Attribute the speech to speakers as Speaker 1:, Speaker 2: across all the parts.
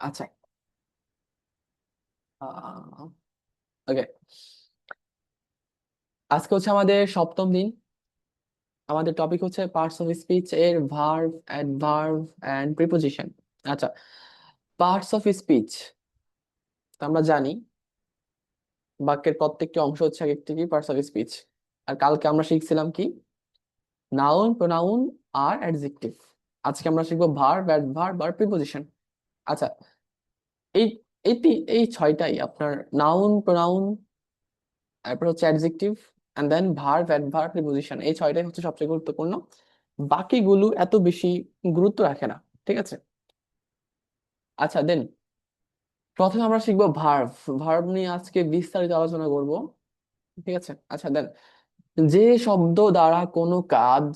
Speaker 1: আচ্ছা। ওকে, আজকে হচ্ছে আমাদের সপ্তম দিন। আমাদের টপিক হচ্ছে পার্টস অফ স্পিচ এর ভার্ব, অ্যাডভার্ব এন্ড প্রিপোজিশন। আচ্ছা, পার্টস অফ স্পিচ আমরা জানি বাক্যের প্রত্যেকটি অংশ হচ্ছে এক একটি কি পার্টস অফ স্পিচ। আর কালকে আমরা শিখছিলাম কি নাউন, প্রোনাউন আর অ্যাডজেক্টিভ। আজকে আমরা শিখবো ভার্ব, অ্যাডভার্ব আর প্রিপোজিশন। আচ্ছা, এই এই ছয়টাই আপনার নাউন, প্রোনাউন, তারপর হচ্ছে adjective and then verb, adverb, preposition. এই ছয়টাই হচ্ছে সবচেয়ে গুরুত্বপূর্ণ। বাকিগুলো এত বেশি গুরুত্ব রাখে না। ঠিক আছে। আচ্ছা দেন, প্রথমে আমরা শিখবো ভার্ব। ভার্ব নিয়ে আজকে বিস্তারিত আলোচনা করব। ঠিক আছে। আচ্ছা দেন, যে শব্দ দ্বারা কোনো কাজ,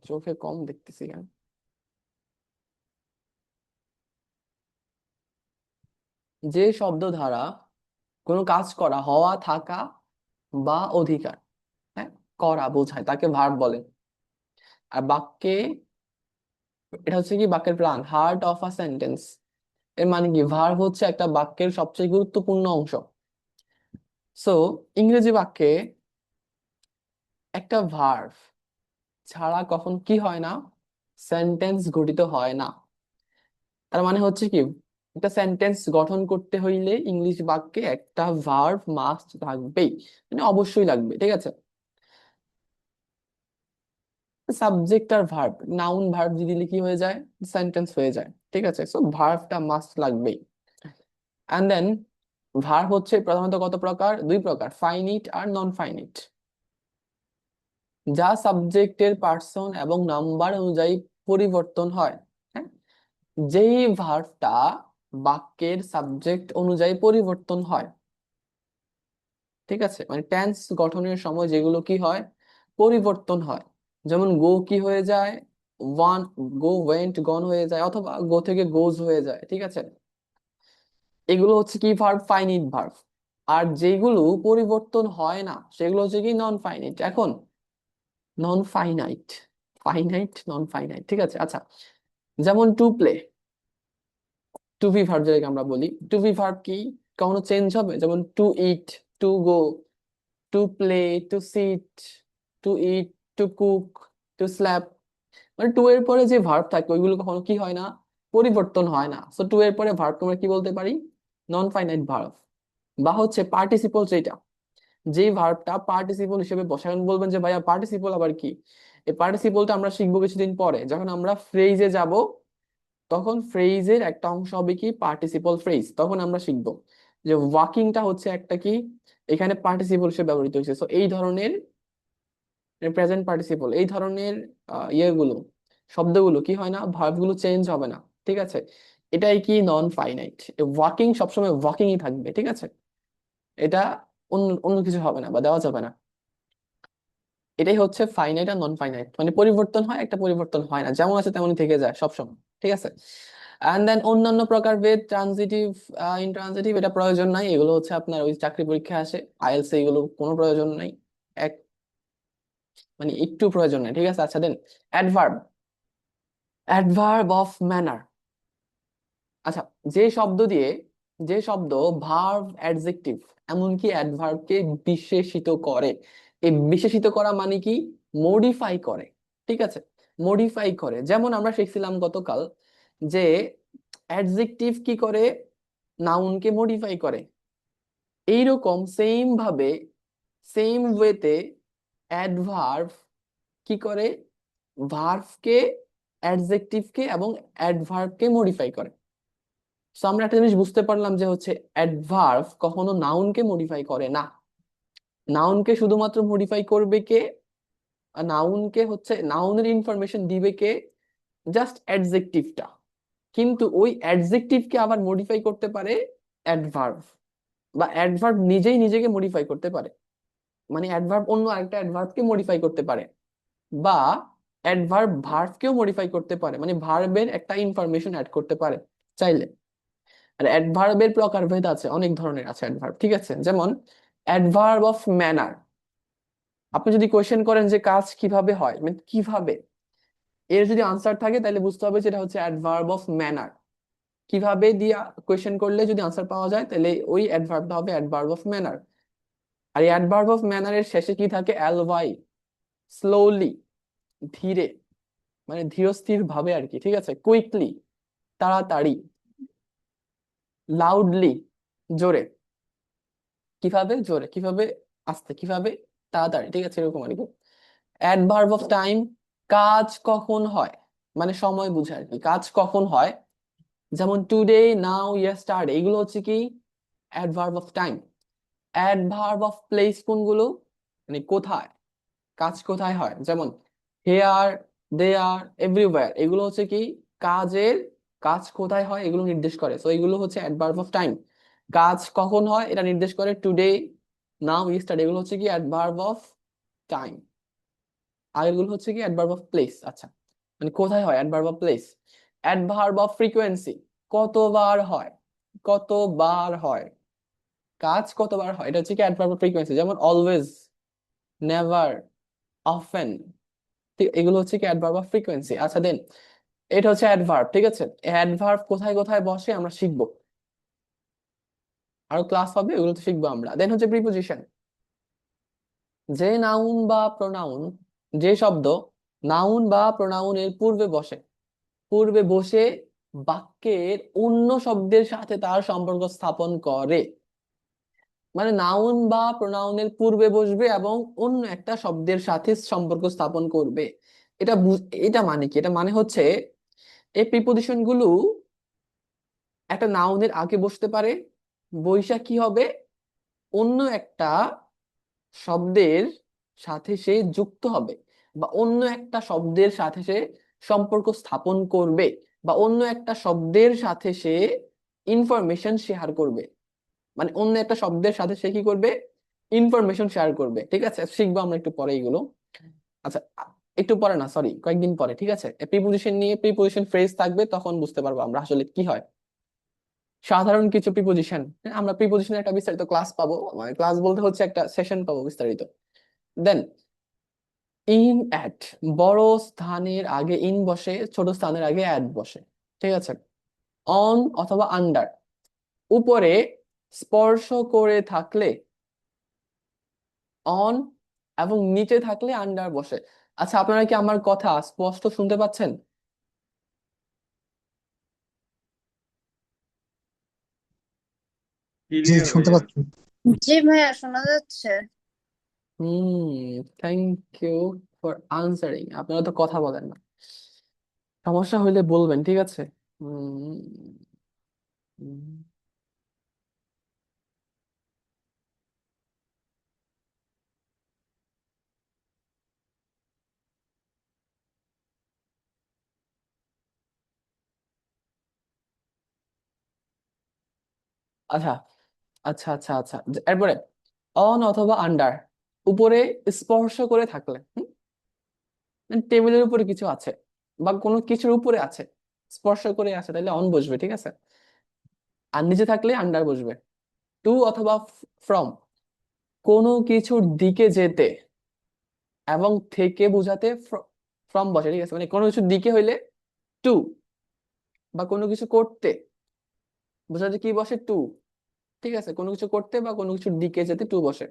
Speaker 1: চোখে কম দেখতেছি কেন, যে শব্দ দ্বারা কোনো কাজ করা, হওয়া, থাকা বা অধিকার, হ্যাঁ, করা বোঝায় তাকে ভার্ব বলে। আর বাক্যে এটা হচ্ছে কি বাক্যের প্রাণ, হার্ট অফ আ সেন্টেন্স। এর মানে কি ভার্ব হচ্ছে একটা বাক্যের সবচেয়ে গুরুত্বপূর্ণ অংশ। সো ইংরেজি বাক্যে একটা ভার্ব ছাড়া কখন কি হয় না, সেন্টেন্স গঠিত হয় না। তার মানে হচ্ছে কি একটা সেন্টেন্স গঠন করতে হইলে ইংলিশ বাক্যে একটা ভার্ব মাস্ট থাকবেই, মানে অবশ্যই লাগবে। ঠিক আছে। সাবজেক্ট আর ভার্ব, নাউন ভার্ব দিয়ে দিলে কি হয়ে যায়, সেন্টেন্স হয়ে যায়। ঠিক আছে। সো ভার্বটা মাস্ট লাগবেই। এন্ড দেন ভার্ব হচ্ছে প্রধানত কত প্রকার, দুই প্রকার, ফাইনিট আর নন ফাইনিট। যা সাবজেক্টের পার্সন এবং নাম্বার অনুযায়ী পরিবর্তন হয়। হ্যাঁ, যেই ভার্বটা বাক্যের সাবজেক্ট অনুযায়ী পরিবর্তন হয়। ঠিক আছে, মানে টেন্স গঠনের সময় যেগুলো কি হয়, পরিবর্তন হয়। যেমন গো কি হয়ে যায়, ওয়ান, গো ওয়েন্ট গন হয়ে যায়, অথবা গো থেকে গোজ হয়ে যায়। ঠিক আছে। এগুলো হচ্ছে কি ভার্ব, ফাইনিট ভার্ব। আর যেগুলো পরিবর্তন হয় না সেগুলো হচ্ছে কি নন ফাইনাইট। এখন non finite, finite, non finite. ঠিক আছে। আচ্ছা, যেমন to play, to be verb যেটাকে আমরা বলি, টু বি ভার্ব কি কখনো চেঞ্জ হবে? যেমন to eat, to go, to play, to sit, to eat, to cook, to slap. মানে টু এর পরে যে ভার্ব থাকে ওইগুলো কখনো কি হয় না, পরিবর্তন হয় না। সো টু এর পরে ভার্ব তোমরা কি বলতে পারি, নন ফাইনাইট ভার্ব। বা হচ্ছে পার্টিসিপল, যেটা যে ভার্বটা পার্টিসিপল হিসেবে বসে। এখন বলবেন যে ভাইয়া পার্টিসিপল আবার কি? এই পার্টিসিপলটা আমরা শিখবো কিছুদিন পরে, যখন আমরা ফ্রেজে যাব। তখন ফ্রেজের একটা অংশ হবে কি পার্টিসিপল ফ্রেজ, তখন আমরা শিখবো যে ওয়াকিংটা হচ্ছে একটা কি, এখানে পার্টিসিপল হিসেবে ব্যবহৃত হয়েছে। তো এই ধরনের প্রেজেন্ট পার্টিসিপল, এই ধরনের ইয়েগুলো, শব্দগুলো কি হয় না, ভার্বগুলো চেঞ্জ হবে না। ঠিক আছে। এটাই কি নন ফাইনাইট। ওয়াকিং সবসময় ওয়াকিংই থাকবে। ঠিক আছে। এটা অন্য অন্য কিছু হবে না বা দেওয়া যাবে না। এটাই হচ্ছে ফাইনাইট আর নন ফাইনাইট, মানে পরিবর্তন হয়, একটা পরিবর্তন হয় না, যেমন আছে তেমনই থেকে যায় সবসময়। ঠিক আছে। এন্ড দেন অন্যান্য প্রকারভেদ, ট্রানজিটিভ, ইনট্রানজিটিভ, এটা প্রয়োজন নাই। এগুলো হচ্ছে আপনার ওই চাকরি পরীক্ষায় আসে, আইএলস, এগুলো কোনো প্রয়োজন নাই। এক, মানে একটু প্রয়োজন নাই। ঠিক আছে। আচ্ছা দেন, অ্যাডভার্ব, অ্যাডভার্ব অফ ম্যানার। আচ্ছা, যে শব্দ দিয়ে, যে শব্দ ভার্ব, অ্যাডজেক্টিভ, এমনকি অ্যাডভার্বকে বিশেষিত করে। এই বিশেষিত করা মানে কি, মডিফাই করে। ঠিক আছে, মডিফাই করে। যেমন আমরা শিখছিলাম গতকাল যে অ্যাডজেক্টিভ কি করে, নাউনকে মডিফাই করে। এইরকম সেম ভাবে, সেম ওয়েতে অ্যাডভার্ব কি করে, ভার্বকে, অ্যাডজেক্টিভকে এবং অ্যাডভার্বকে মডিফাই করে। সো আমরা একটা জিনিস বুঝতে পারলাম যে হচ্ছে অ্যাডভার্ব কখনো নাউনকে মডিফাই করে না। নাউনকে শুধুমাত্র মডিফাই করবে কে, নাউনকে হচ্ছে নাউনের ইনফরমেশন দিবে কে, জাস্ট অ্যাডজেক্টিভটা। কিন্তু ওই অ্যাডজেক্টিভকে আবার মডিফাই করতে পারে অ্যাডভার্ব, বা অ্যাডভার্ব নিজেই নিজেকে মডিফাই করতে পারে। মানে অ্যাডভার্ব অন্য আরেকটা অ্যাডভার্বকে মডিফাই করতে পারে, বা অ্যাডভার্ব ভার্বকেও মডিফাই করতে পারে, মানে ভার্বের একটা ইনফরমেশন অ্যাড করতে পারে চাইলে। আর অ্যাডভার্বের প্রকারভেদ আছে, অনেক ধরনের আছে অ্যাডভার্ব। ঠিক আছে। যেমন অ্যাডভার্ব অফ ম্যানার। আপনি যদি কোয়েশ্চেন করেন যে কাজ কিভাবে হয়, মানে কিভাবে, এর যদি আনসার থাকে তাহলে বুঝতে হবে যে এটা হচ্ছে অ্যাডভার্ব অফ ম্যানার। কিভাবে দিয়ে কোয়েশ্চেন করলে যদি আনসার পাওয়া যায়, তাহলে ওই অ্যাডভার্বটা হবে অ্যাডভার্ব অফ ম্যানার। আর এই অ্যাডভার্ব অফ ম্যানারের শেষে কি থাকে? এলওয়াই, স্লোলি, ধীরে, মানে ধীরস্থির ভাবে আর কি, ঠিক আছে? কুইকলি, তাড়াতাড়ি, লাউডলি, জোরে, কিভাবে জোরে, কিভাবে আস্তে, কিভাবে তাড়াতাড়ি, ঠিক আছে? এরকম আর কি। অ্যাডভার্ব অফ টাইম, কাজ কখন হয়, মানে সময় বুঝে আর কি, কাজ কখন হয়। যেমন টুডে, নাও, ইয়েস্টারডে, এগুলো হচ্ছে কি adverb of time. Adverb of place কোনগুলো? মানে কোথায়, কাজ কোথায় হয়, যেমন হেয়ার, দেয়ার, এভরিওয়্যার, এগুলো হচ্ছে কি কাজের, কাজ কোথায় হয় এগুলো নির্দেশ করে। তো এগুলো হচ্ছে অ্যাডভার্ব অফ টাইম। কাজ কখন হয় এটা নির্দেশ করে টুডে, নাও, ইয়েস্টারডে, এগুলো হচ্ছে কি অ্যাডভার্ব অফ টাইম। আর এগুলো হচ্ছে কি অ্যাডভার্ব অফ প্লেস। আচ্ছা, মানে কোথায় হয়, adverb of place. Adverb of frequency, কতবার হয়, কতবার হয়, কাজ কতবার হয়, এটা হচ্ছে কি অ্যাডভার্ব অফ ফ্রিকোয়েন্সি। যেমন অলওয়েজ, নেভার, অফেন, ঠিক, এগুলো হচ্ছে কি অ্যাডভার্ব অফ ফ্রিকোয়েন্সি। আচ্ছা দেন, এটা হচ্ছে অ্যাডভার্ব, ঠিক আছে? অ্যাডভার্ব কোথায় কোথায় বসে আমরা শিখবো, আরো ক্লাস হবে, এগুলো তো শিখবো আমরা। দেন হচ্ছে প্রিপোজিশন, যে নাউন বা প্রোনাউন, যে শব্দ নাউন বা প্রোনাউনের পূর্বে বসে, পূর্বে বসে বাক্যের অন্য শব্দের সাথে তার সম্পর্ক স্থাপন করে। মানে নাউন বা প্রোনাউনের পূর্বে বসবে এবং অন্য একটা শব্দের সাথে সম্পর্ক স্থাপন করবে। এটা মানে কি? এটা মানে হচ্ছে এই প্রিপোজিশন গুলো একটা নাউনের আগে বসতে পারে, বৈশা কি হবে, অন্য একটা শব্দের সাথে সে যুক্ত হবে, বা অন্য একটা শব্দের সাথে সে সম্পর্ক স্থাপন করবে, বা অন্য একটা শব্দের সাথে সে ইনফরমেশন শেয়ার করবে। মানে অন্য একটা শব্দের সাথে সে কি করবে, ইনফরমেশন শেয়ার করবে, ঠিক আছে? শিখবো আমরা একটু পরে এগুলো। আচ্ছা, একটু পরে না, সরি, কয়েকদিন পরে, ঠিক আছে? প্রিপোজিশন নিয়ে প্রিপোজিশন ফ্রেজ থাকবে, তখন বুঝতে পারবো আমরা আসলে কি হয়। সাধারণ কিছু প্রিপোজিশন, আমরা প্রিপোজিশনের একটা বিস্তারিত ক্লাস পাবো, মানে ক্লাস বলতে হচ্ছে একটা সেশন পাবো বিস্তারিত। দেন ইন, অ্যাট, বড় স্থানের আগে ইন বসে, ছোট স্থানের আগে অ্যাট বসে, ঠিক আছে? অন অথবা আন্ডার, উপরে স্পর্শ করে থাকলে অন, এবং নিচে থাকলে আন্ডার বসে। আচ্ছা, আপনারা কি আমার কথা স্পষ্ট শুনতে পাচ্ছেন?
Speaker 2: জি, শুনতে পাচ্ছি।
Speaker 3: জি ভাইয়া, শোনা যাচ্ছে।
Speaker 1: হুম, থ্যাংক ইউ ফর আনসারিং। আপনারা তো কথা বলেন না, সমস্যা হইলে বলবেন, ঠিক আছে? হুম, আচ্ছা আচ্ছা আচ্ছা আচ্ছা, এরপরে অন অথবা আন্ডার, উপরে স্পর্শ করে থাকলে, টেবিলের উপরে কিছু আছে বা কোনো কিছুর উপরে আছে, স্পর্শ করে আছে, তাহলে অন বসবে, ঠিক আছে? আর নিচে থাকলে আন্ডার বসবে। টু অথবা ফ্রম, কোনো কিছুর দিকে যেতে এবং থেকে বোঝাতে ফ্রম বসে, ঠিক আছে? মানে কোনো কিছুর দিকে হইলে টু, বা কোনো কিছু করতে বোঝাতে কি বসে? টু, ঠিক আছে? কোনো কিছু করতে বা কোনো কিছুর দিকে যেতে টু বসে।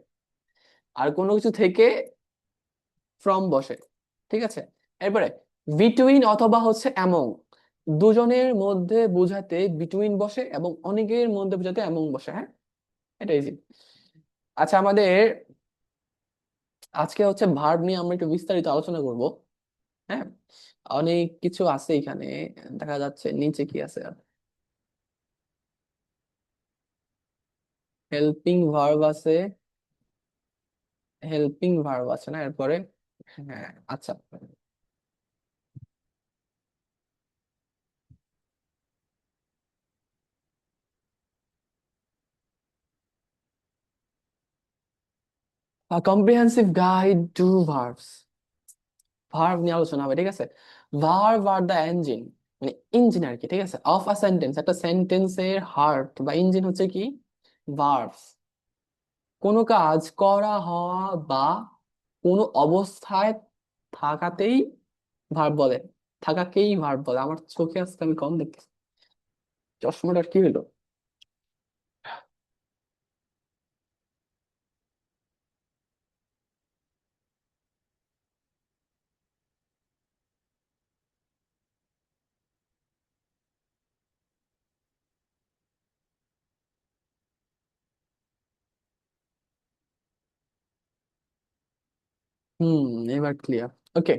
Speaker 1: আর কোনো কিছু থেকে ফ্রম বসে, ঠিক আছে? এরপরে বিটুইন অথবা হচ্ছে অ্যামং, দুজনের মধ্যে বোঝাতে বিটুইন বসে এবং অনেকের মধ্যে বোঝাতে অ্যামং বসে। হ্যাঁ, এটা ইজি। আচ্ছা, আমাদের আজকে হচ্ছে ভার্ব নিয়ে আমরা একটু বিস্তারিত আলোচনা করব। হ্যাঁ, অনেক কিছু আছে এখানে, দেখা যাচ্ছে নিচে কি আছে, হেল্পিং ভার্ব আছে, হেল্পিং ভার্ব আছে না এরপরে? হ্যাঁ, আচ্ছা, comprehensive guide to verbs, verb নিয়ে আলোচনা হবে, ঠিক আছে? ভার্ব আর দ্য ইঞ্জিন, মানে ইঞ্জিন আর কি, ঠিক আছে? অফ আ সেন্টেন্স, একটা সেন্টেন্সের হার্ট বা ইঞ্জিন হচ্ছে কি ভার্বস। কোনো কাজ করা, হওয়া, বা কোনো অবস্থায় থাকাতেই ভার্ব বলে, থাকাকেই ভার্ব বলে। আমার চোখে আজকে আমি কম দেখতেছি, চশমাটার কি হলো? হুম, এবার ক্লিয়ার। ওকে।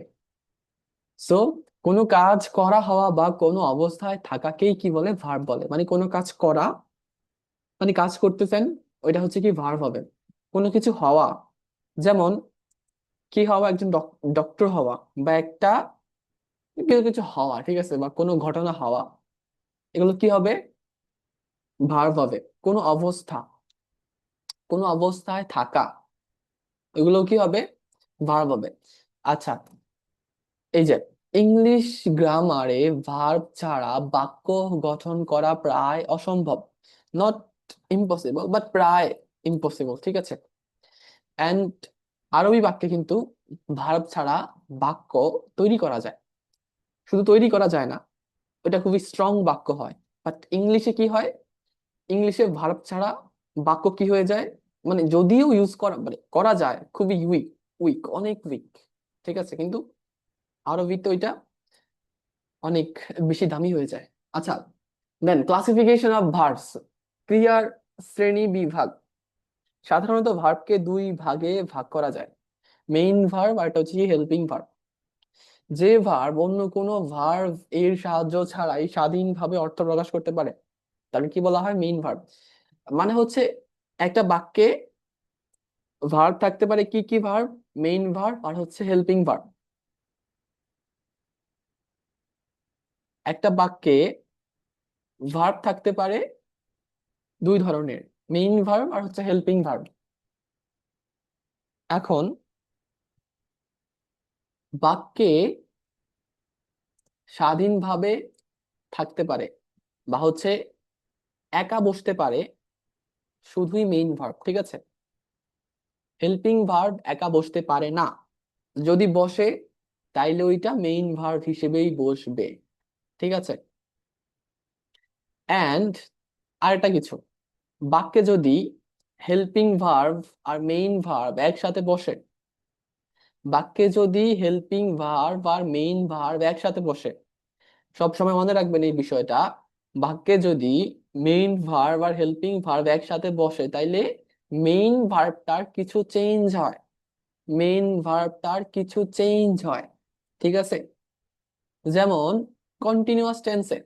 Speaker 1: সো কোনো কাজ করা হওয়া বা কোনো অবস্থায় থাকাকেই কি বলে? ভার্ব বলে। মানে কোনো কাজ করা, মানে কাজ করতেছেন, ওইটা হচ্ছে কি ভার্ব হবে। কোনো কিছু হওয়া, যেমন কি হওয়া, একজন ডক্টর হওয়া, বা একটা কিছু কিছু হওয়া, ঠিক আছে, বা কোনো ঘটনা হওয়া, এগুলো কি হবে? ভার্ব হবে। কোনো অবস্থা, কোনো অবস্থায় থাকা, এগুলো কি হবে? ভার্ব হবে। আচ্ছা, এই যে ইংলিশ গ্রামারে ভার্ব ছাড়া বাক্য গঠন করা প্রায় অসম্ভব। নট ইম্পসিবল, বাট প্রায় ইম্পসিবল, ঠিক আছে। অ্যান্ড আরবি বাক্যে কিন্তু ভার্ব ছাড়া বাক্য তৈরি করা যায়। শুধু তৈরি করা যায় না, ওটা খুবই স্ট্রং বাক্য হয়। বাট ইংলিশে কি হয়? ইংলিশে ভার্ব ছাড়া বাক্য কি হয়ে যায়? মানে যদিও ইউজ করা, মানে করা যায়, খুবই উইক, উইক, অনেক উইক, ঠিক আছে, কিন্তু আরবিতে ওইটা অনেক বেশি দামি হয়ে যায়। আচ্ছা, দেন ক্লাসিফিকেশন অফ ভার্বস, ক্রিয়ার শ্রেণী বিভাগ। সাধারণত ভার্বকে দুই ভাগে ভাগ করা যায়, মেইন ভার্ব আর একটা হচ্ছে হেল্পিং ভার্ব। যে ভার্ব অন্য কোনো ভার্ব এর সাহায্য ছাড়াই স্বাধীনভাবে অর্থ প্রকাশ করতে পারে, তাকে কি বলা হয়? Main verb. মানে হচ্ছে একটা বাক্যে ভার্ব থাকতে পারে, কি কি ভার্ব? মেইন ভার্ব আর হচ্ছে হেল্পিং ভার্ব। একটা বাক্যে ভার্ব থাকতে পারে দুই ধরনের, মেইন ভার্ব আর হচ্ছে হেল্পিং ভার্ব। এখন বাক্যে স্বাধীনভাবে থাকতে পারে বা হচ্ছে একা বসতে পারে শুধুই মেইন ভার্ব, ঠিক আছে। হেল্পিং ভার্ব একা বসতে পারে না, যদি বসে তাইলে ওইটা মেইন ভার্ব হিসেবেই বসবে, ঠিক আছে। অ্যান্ড আরেকটা কিছু, বাক্যে যদি হেল্পিং ভার্ব আর মেইন ভার্ব একসাথে বসে, বাক্যে যদি হেল্পিং ভার্ব আর মেইন ভার্ব একসাথে বসে, সব সময় মনে রাখবেন এই বিষয়টা, বাক্যে যদি মেইন ভার্ব আর হেল্পিং ভার্ব একসাথে বসে তাইলে মেইন ভার্বটার কিছু চেঞ্জ হয়, মেইন ভার্বটার কিছু চেঞ্জ হয়, ঠিক আছে। যেমন কন্টিনিউয়াস টেন্সে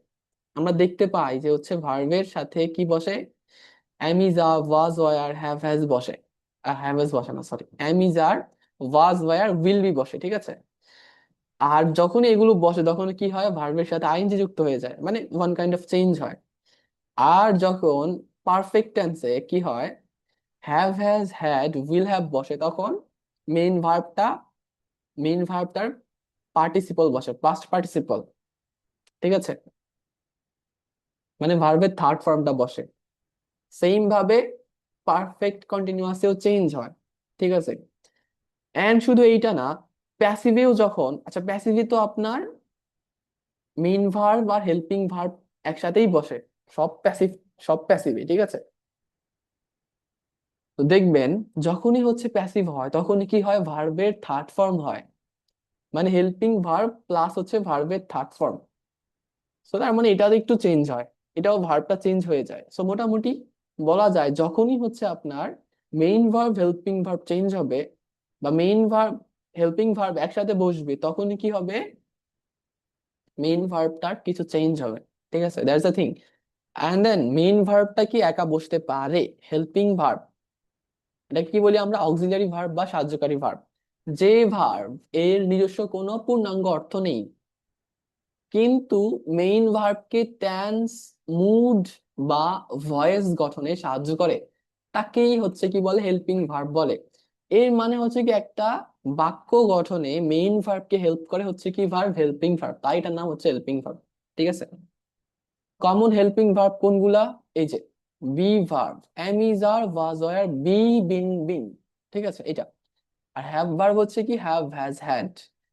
Speaker 1: আমরা দেখতে পাই যে হচ্ছে ভার্বের সাথে কি বসে? am is are was were have has বসে, have has বসে না, sorry, am is are was were will be বসে, ঠিক আছে। আর যখন এগুলো বসে তখন কি হয়? ভার্বের সাথে আইএনজি যুক্ত হয়ে যায়, মানে ওয়ান কাইন্ড অফ চেঞ্জ হয়। আর যখন পারফেক্ট টেন্সে কি হয়? Have has had will have বসে, তখন মেইন ভার্বটা, মেইন ভার্বটার পার্টিসিপল বসে, পাস্ট পার্টিসিপল, ঠিক আছে, মানে ভার্বের থার্ড ফর্মটা বসে। সেম ভাবে পারফেক্ট কন্টিনিউয়াসেও চেঞ্জ হয়, ঠিক আছে। এন্ড শুধু এইটা না, প্যাসিভেও যখন, আচ্ছা প্যাসিভে তো আপনার মেইন ভার্ব আর হেল্পিং ভার্ব একসাথেই বসে, সব প্যাসিভ, সব প্যাসিভে, ঠিক আছে। তো দেখবেন যখনই হচ্ছে প্যাসিভ হয় তখনই কি হয়? ভার্বের থার্ড ফর্ম হয়, মানে হেল্পিং ভার্ব প্লাস হচ্ছে ভার্বের থার্ড ফর্ম। সো তার মানে এটাও একটু চেঞ্জ হয়, এটাও ভার্বটা চেঞ্জ হয়ে যায়। সো মোটামুটি বলা যায় যখনই হচ্ছে আপনার main verb helping verb change হবে, বা মেইন ভার্ব হেল্পিং ভার্ব একসাথে বসবে, তখনই কি হবে? মেইন ভার্বটার কিছু চেঞ্জ হবে, ঠিক আছে, that's the thing. And then main ভার্বটা কি একা বসতে পারে? হেল্পিং ভার্ব, এটা কি বলি আমরা? অক্সিলারি ভার্ব বা সাহায্যকারী ভার্ব। যে ভার্ব এর নিজস্ব কোনো পূর্ণাঙ্গ অর্থ নেই, কিন্তু মেইন ভার্বকে টেন্স, মুড বা ভয়েস গঠনে সাহায্য করে, তাকেই হচ্ছে কি বলে? হেল্পিং ভার্ব বলে। এর মানে হচ্ছে কি, একটা বাক্য গঠনে মেইন ভার্বকে হেল্প করে হচ্ছে কি ভার্ব? হেল্পিং ভার্ব, তাই এটার নাম হচ্ছে হেল্পিং ভার্ব, ঠিক আছে। কমন হেল্পিং ভার্ব কোনগুলা? এই যে be verb, am is are was were be been been, ঠিক আছে, এটা। আর হ্যাভ ভার্ব হচ্ছে কি have has had,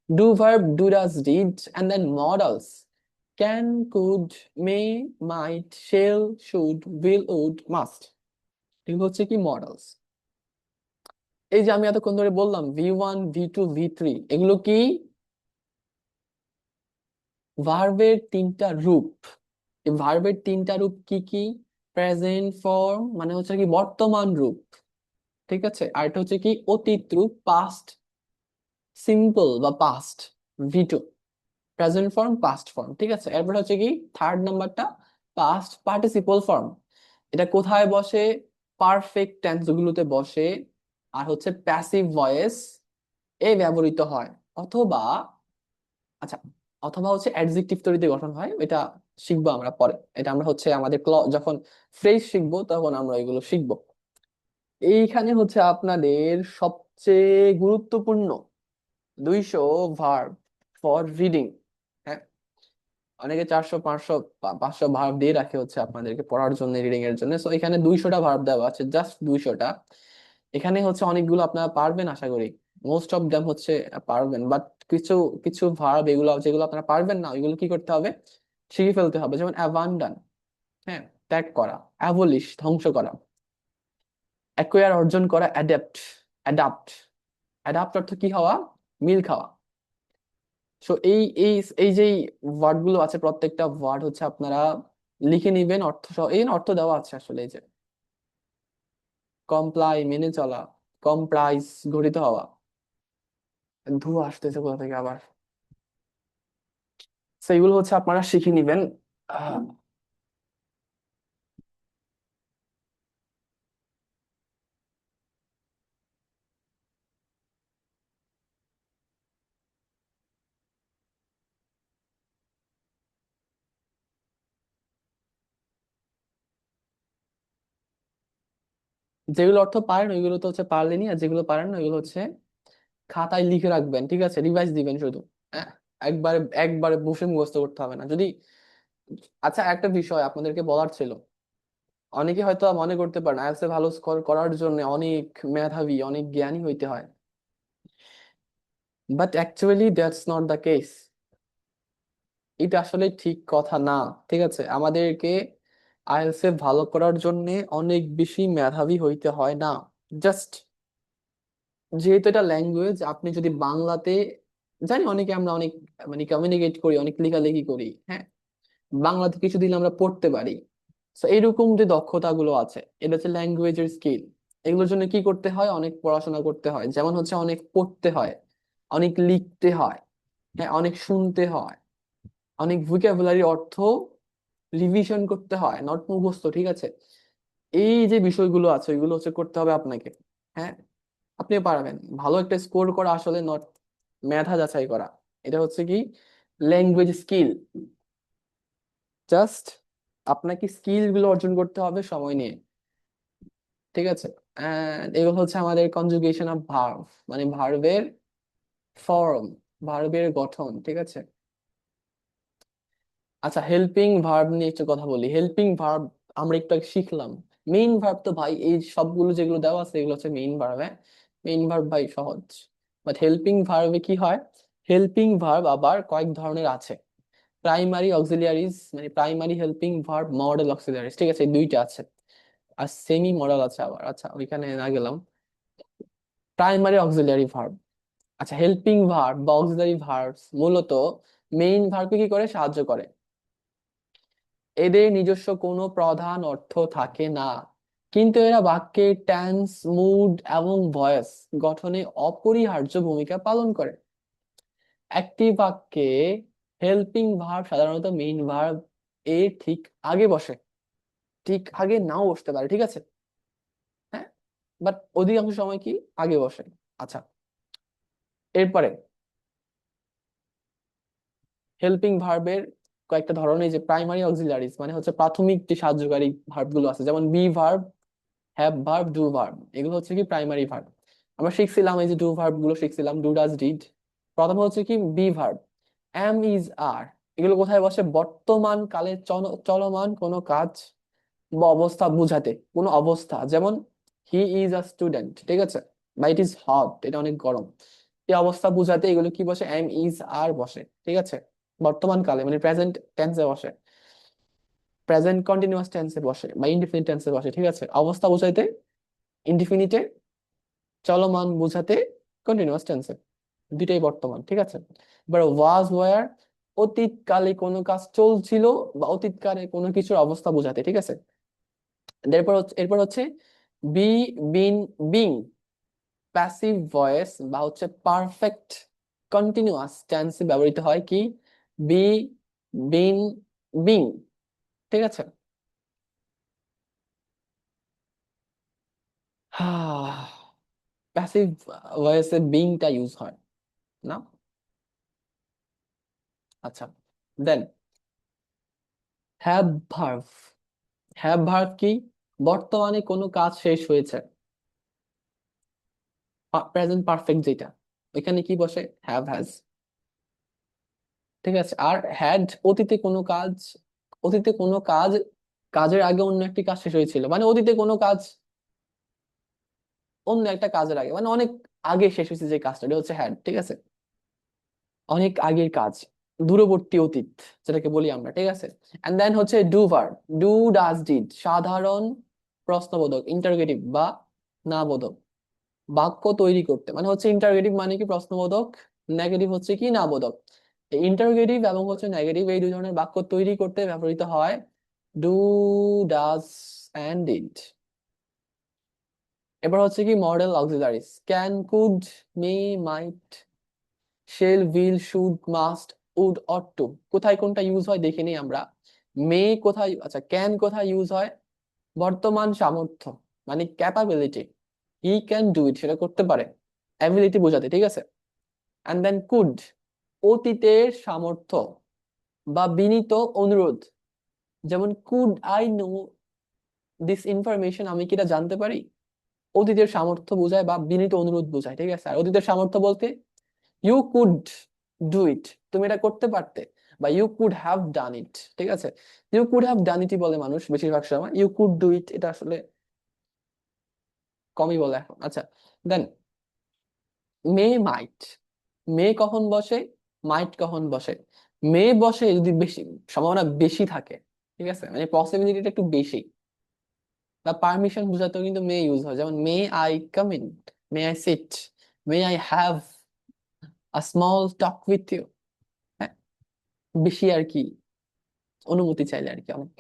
Speaker 1: do verb do does did, and then modals, can, could, may, might, shall, should, will, would, must, এগুলো হচ্ছে কি models. এই যে আমি এতক্ষণ ধরে বললাম V1, V2, V3, এগুলো কি ভার্বের তিনটা রূপ। এই ভার্বের তিনটা রূপ কি কি? প্রেজেন্ট ফর্ম মানে হচ্ছে কি বর্তমান রূপ, ঠিক আছে, আর এটা হচ্ছে কি অতীত রূপ, পাস্ট সিম্পল বা past, V2, present form, past form, ঠিক আছে। এরপর হচ্ছে কি থার্ড নাম্বারটা পাস্ট পার্টিসিপল ফর্ম। এটা কোথায় বসে? পারফেক্ট টেন্স গুলোতে বসে, আর হচ্ছে প্যাসিভ ভয়েস এ ব্যবহৃত হয়, অথবা আচ্ছা, অথবা হচ্ছে অ্যাডজেক্টিভ তৈরিতে গঠন হয়। এটা শিখবো আমরা পরে, এটা আমরা হচ্ছে আমাদের যখন ফ্রেজ শিখবো তখন আমরা এগুলো শিখবো। এইখানে হচ্ছে আপনাদের সবচেয়ে গুরুত্বপূর্ণ 200 ভার্ব ফর রিডিং। হ্যাঁ, অনেকে 400, 500, 500 ভার্ব দিয়ে রাখে হচ্ছে আপনাদেরকে পড়ার জন্য, রিডিং এর জন্য। সো এখানে 200টা ভার্ব দেওয়া আছে, জাস্ট 200টা। এখানে হচ্ছে অনেকগুলো আপনারা পারবেন আশা করি, মোস্ট অফ দেম হচ্ছে পারবেন, বাট কিছু কিছু ভার্ব এগুলো যেগুলো আপনারা পারবেন না, ওইগুলো কি করতে হবে? শিখে ফেলতে হবে। যেমন অ্যাবান্ডন, হ্যাঁ, ত্যাগ করা। অ্যাবলিশ, ধ্বংস করা। অ্যাকোয়ার, অর্জন করা। অ্যাডাপ্ট, অ্যাডাপ্ট, অ্যাডাপ্ট অর্থ কি হওয়া? মিল খাওয়া। সো এই এই এই যে ওয়ার্ড গুলো আছে, প্রত্যেকটা ওয়ার্ড হচ্ছে আপনারা লিখে নিবেন অর্থ সহ। এই অর্থ দেওয়া আছে আসলে, এই যে কমপ্লাই, মেনে চলা। কমপ্রাইজ, গঠিত হওয়া। ধোঁয়া আসতেছে কোথা থেকে আবার। তো এগুলো হচ্ছে আপনারা শিখে নিবেন। আহ, যেগুলো অর্থ পারেন ওইগুলো তো হচ্ছে পারলেনই, আর যেগুলো পারেন না ওইগুলো হচ্ছে খাতায় লিখে রাখবেন, ঠিক আছে, রিভাইজ দিবেন শুধু। হ্যাঁ, একবারে একবারে বসে মুখস্থ করতে হবে না যদি। আচ্ছা, একটা বিষয় আপনাদেরকে বলার ছিল। অনেকে হয়তো মনে করতে পারেন আইএলটিএস এ ভালো স্কোর করার জন্য অনেক মেধাবী, অনেক জ্ঞানী হইতে হয়, but actually that's not the case. এটা আসলে ঠিক কথা না, ঠিক আছে। আমাদেরকে আইএলটিএস এ ভালো করার জন্য অনেক বেশি মেধাবী হইতে হয় না। জাস্ট যেহেতু এটা ল্যাঙ্গুয়েজ, আপনি যদি বাংলাতে, জানি অনেকে আমরা অনেক মানে কমিউনিকেট করি, অনেক লেখালেখি করি, হ্যাঁ, বাংলাতে কিছু দিলে আমরা পড়তে পারি। তো এইরকম যে দক্ষতাগুলো আছে, এটা হচ্ছে ল্যাঙ্গুয়েজের স্কিল। এগুলোর জন্য কি করতে হয়? অনেক পড়াশোনা করতে হয়, যেমন হচ্ছে অনেক পড়তে হয়, অনেক লিখতে হয়, হ্যাঁ, অনেক শুনতে হয়, অনেক ভোকাবুলারি অর্থ রিভিশন করতে হয়, নট মুখস্থ, ঠিক আছে। এই যে বিষয়গুলো আছে ওইগুলো হচ্ছে করতে হবে আপনাকে। হ্যাঁ, আপনি পারবেন। ভালো একটা স্কোর করা আসলে নট মেধা যাচাই করা, এটা হচ্ছে কি ল্যাঙ্গুয়েজ স্কিল। জাস্ট আপনাকে স্কিল গুলো অর্জন করতে হবে সময় নিয়ে, ঠিক আছে। এন্ড এগুলো হচ্ছে আমাদের কনজুগেশন অফ ভার্ব, মানে ভার্বের ফর্ম, ভার্বের গঠন, ঠিক আছে। আচ্ছা, হেল্পিং ভার্ব নিয়ে একটু কথা বলি। হেল্পিং ভার্ব আমরা একটু আগে শিখলাম। মেইন ভার্ব তো ভাই এই সবগুলো যেগুলো দেওয়া আছে এগুলো হচ্ছে মেইন ভার্ব। হ্যাঁ, মেইন ভার্ব ভাই সহজ, বাট হেল্পিং ভার্বে কি হয়? হেল্পিং ভার্ব আবার কয়েক ধরনের আছে। প্রাইমারি অক্সিলিয়ারিজ, মানে প্রাইমারি হেল্পিং ভার্ব, মডেল অক্সিলিয়ারিজ, ঠিক আছে, এই দুইটা আছে। আর সেমি মডেল আছে আবার, আচ্ছা ওইখানে না গেলাম। Primary auxiliary verb. আচ্ছা, হেল্পিং ভার্ব বা অক্সিলারি ভার্বস মূলত মেইন ভার্বকে কি করে? সাহায্য করে। এদের নিজস্ব কোনো প্রধান অর্থ থাকে না, কিন্তু এরা বাক্যে টেন্স, মুড এবং ভয়েস গঠনে অপরিহার্য ভূমিকা পালন করে। একটি বাক্যে হেল্পিং ভার্ব সাধারণত মেইন ভার্ব এর ঠিক আগে বসে, ঠিক আগে নাও বসতে পারে, ঠিক আছে। হ্যাঁ, বাট অধিকাংশ সময় কি আগে বসে। আচ্ছা, এরপরে হেল্পিং ভার্বের কয়েকটা ধরন। এই যে প্রাইমারি অক্সিলারিজ মানে হচ্ছে প্রাথমিক যে সাহায্যকারী ভার্ব গুলো আছে, যেমন B verb, have verb, do verb, এগুলো হচ্ছে কি প্রাইমারি ভার্ব। আমরা শিখছিলাম এই যে ডু ভার্ব গুলো শিখছিলাম, ডু, ডাজ, ডিড। প্রথম হচ্ছে কি বি ভার্ব, এম, ইজ, আর। এগুলো কোথায় বসে? বর্তমান কালে চলমান কোনো কাজ বা অবস্থা বুঝাতে, কোনো অবস্থা, যেমন হি ইজ আ স্টুডেন্ট, ঠিক আছে, বা ইট ইজ হট, এটা অনেক গরম। এই অবস্থা বুঝাতে এগুলো কি বসে? এম, ইজ, আর বসে, ঠিক আছে। বর্তমান কালে মানে প্রেজেন্ট টেন্সে বসে, প্রেজেন্ট কন্টিনিউয়াস টেন্সে বসে বা ইনডিফিনিট টেন্সে বসে, ঠিক আছে? অবস্থা বোঝাইতে ইনডিফিনিটে, চলমান বোঝাতে কন্টিনিউয়াস টেন্সে, দুইটাই বর্তমান, ঠিক আছে? এবার ওয়াজ ওয়ার অতীতকালে কোনো কাজ চলছিল বা অতীতকালে কোনো কিছুর অবস্থা বোঝাতে, ঠিক আছে? এরপর হচ্ছে বি, বিন, বিং প্যাসিভ ভয়েস বা হচ্ছে পারফেক্ট কন্টিনিউয়াস টেন্সে ব্যবহৃত হয় কি? বি, বিন, বিং, ঠিক আছে? প্যাসিভ ভয়েসে বিংটা ইউজ হয় না? আচ্ছা, then have verb. Have verb কি? বর্তমানে কোনো কাজ শেষ হয়েছে, প্রেজেন্ট পারফেক্ট যেটা, ওইখানে কি বসে? হ্যাভ, হ্যাজ, ঠিক আছে? আর হ্যাড অতীতে কোনো কাজ, অতীতে কোনো কাজ, কাজের আগে অন্য একটি কাজ শেষ হয়েছিল, মানে অতীতে কোনো কাজ অন্য একটা কাজের আগে, মানে অনেক আগে শেষ হয়েছে যে কাজটা, এটা হচ্ছে হ্যাড, ঠিক আছে? অনেক আগের কাজ, দূরবর্তী অতীত যেটাকে বলি আমরা, ঠিক আছে? এন্ড দেন হচ্ছে do verb. Do, does, did সাধারণ প্রশ্নবোধক, ইন্টারোগেটিভ বা না বোধক, বাক্য তৈরি করতে, মানে হচ্ছে ইন্টারোগেটিভ মানে কি প্রশ্নবোধক, নেগেটিভ হচ্ছে কি না বোধক। ইন্টারোগেটিভ এবং হচ্ছে নেগেটিভ এই দুই ধরনের বাক্য তৈরি করতে ব্যবহৃত হয় ডু, ডাজ এন্ড ডিড। এবার হচ্ছে কি modal auxiliaries, can, could, may, might, shall, will, should, must, would, ought to. কোথায় কোনটা ইউজ হয় দেখে নিই আমরা। মে কোথায়, আচ্ছা ক্যান কোথায় ইউজ হয়? বর্তমান সামর্থ্য মানে capability, he can do it, সেটা করতে পারে, অ্যাবিলিটি বোঝাতে, ঠিক আছে? এন্ড দেন কুড অতীতের সামর্থ্য বা বিনীত অনুরোধ, যেমন could I know this information, আমি কি এটা জানতে পারি? অতীতের সামর্থ্য বোঝায় বা বিনীত অনুরোধ বোঝায়, ঠিক আছে? আর অতীতের সামর্থ্য বলতে ইউ কুড ডু ইট, তুমি এটা করতে পারতে, বা ইউ কুড হ্যাভ ডান ইট, ঠিক আছে? ইউ কুড হ্যাভ ডান ইটই বলে মানুষ বেশিরভাগ সময়, ইউ কুড ডু ইট এটা আসলে কমই বলে এখন। আচ্ছা, দেন মে, মাইট। মে কখন বসে, মাইট কখন বসে? মে বসে যদি বেশি, সম্ভাবনা বেশি থাকে, ঠিক আছে, মানে পসিবিলিটিটা একটু বেশি, বা পারমিশন বোঝাতেও কিন্তু মে ইউজ হয়, যেমন may I come in, may I sit, may I have a small talk with you. হ্যাঁ, বেশি আর কি, অনুমতি চাইলে আর কি অনেক,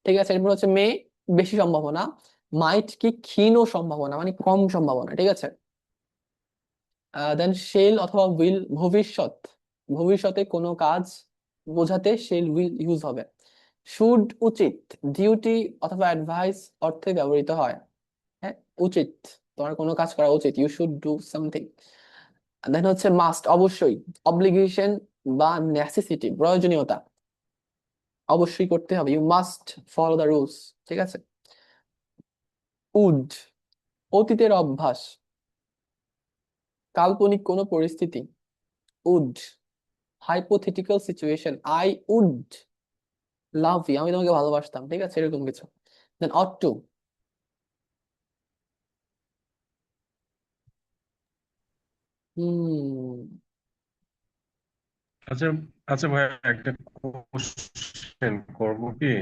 Speaker 1: ঠিক আছে? এরপর হচ্ছে মে বেশি সম্ভাবনা, মাইট কি ক্ষীণ সম্ভাবনা মানে কম সম্ভাবনা, ঠিক আছে? দেন শেল অথবা উইল ভবিষ্যৎ, ভবিষ্যতে কোনো কাজ বোঝাতে শেল উইল ইউজ হবে। শুড উচিত, ডিউটি অথবা অ্যাডভাইস অর্থে ব্যবহৃত হয়। হ্যাঁ, উচিত, তোমার কোনো কাজ করা উচিত, ইউ শুড ডু সামথিং। দেন হচ্ছে মাস্ট অবশ্যই, অব্লিগেশন বা নেসেসিটি প্রয়োজনীয়তা, অবশ্যই করতে হবে, you must follow the rules, ঠিক আছে? উড অতীতের অভ্যাস, কাল্পনিক কোনো পরিস্থিতি, would hypothetical situation, I would love you, আমি তোমাকে ভালোবাসতাম, ঠিক আছে, এরকম কিছু। দেন অট টু, হুম,
Speaker 2: আচ্ছা আচ্ছা ভাই, একটা কোশ্চেন করবো কি?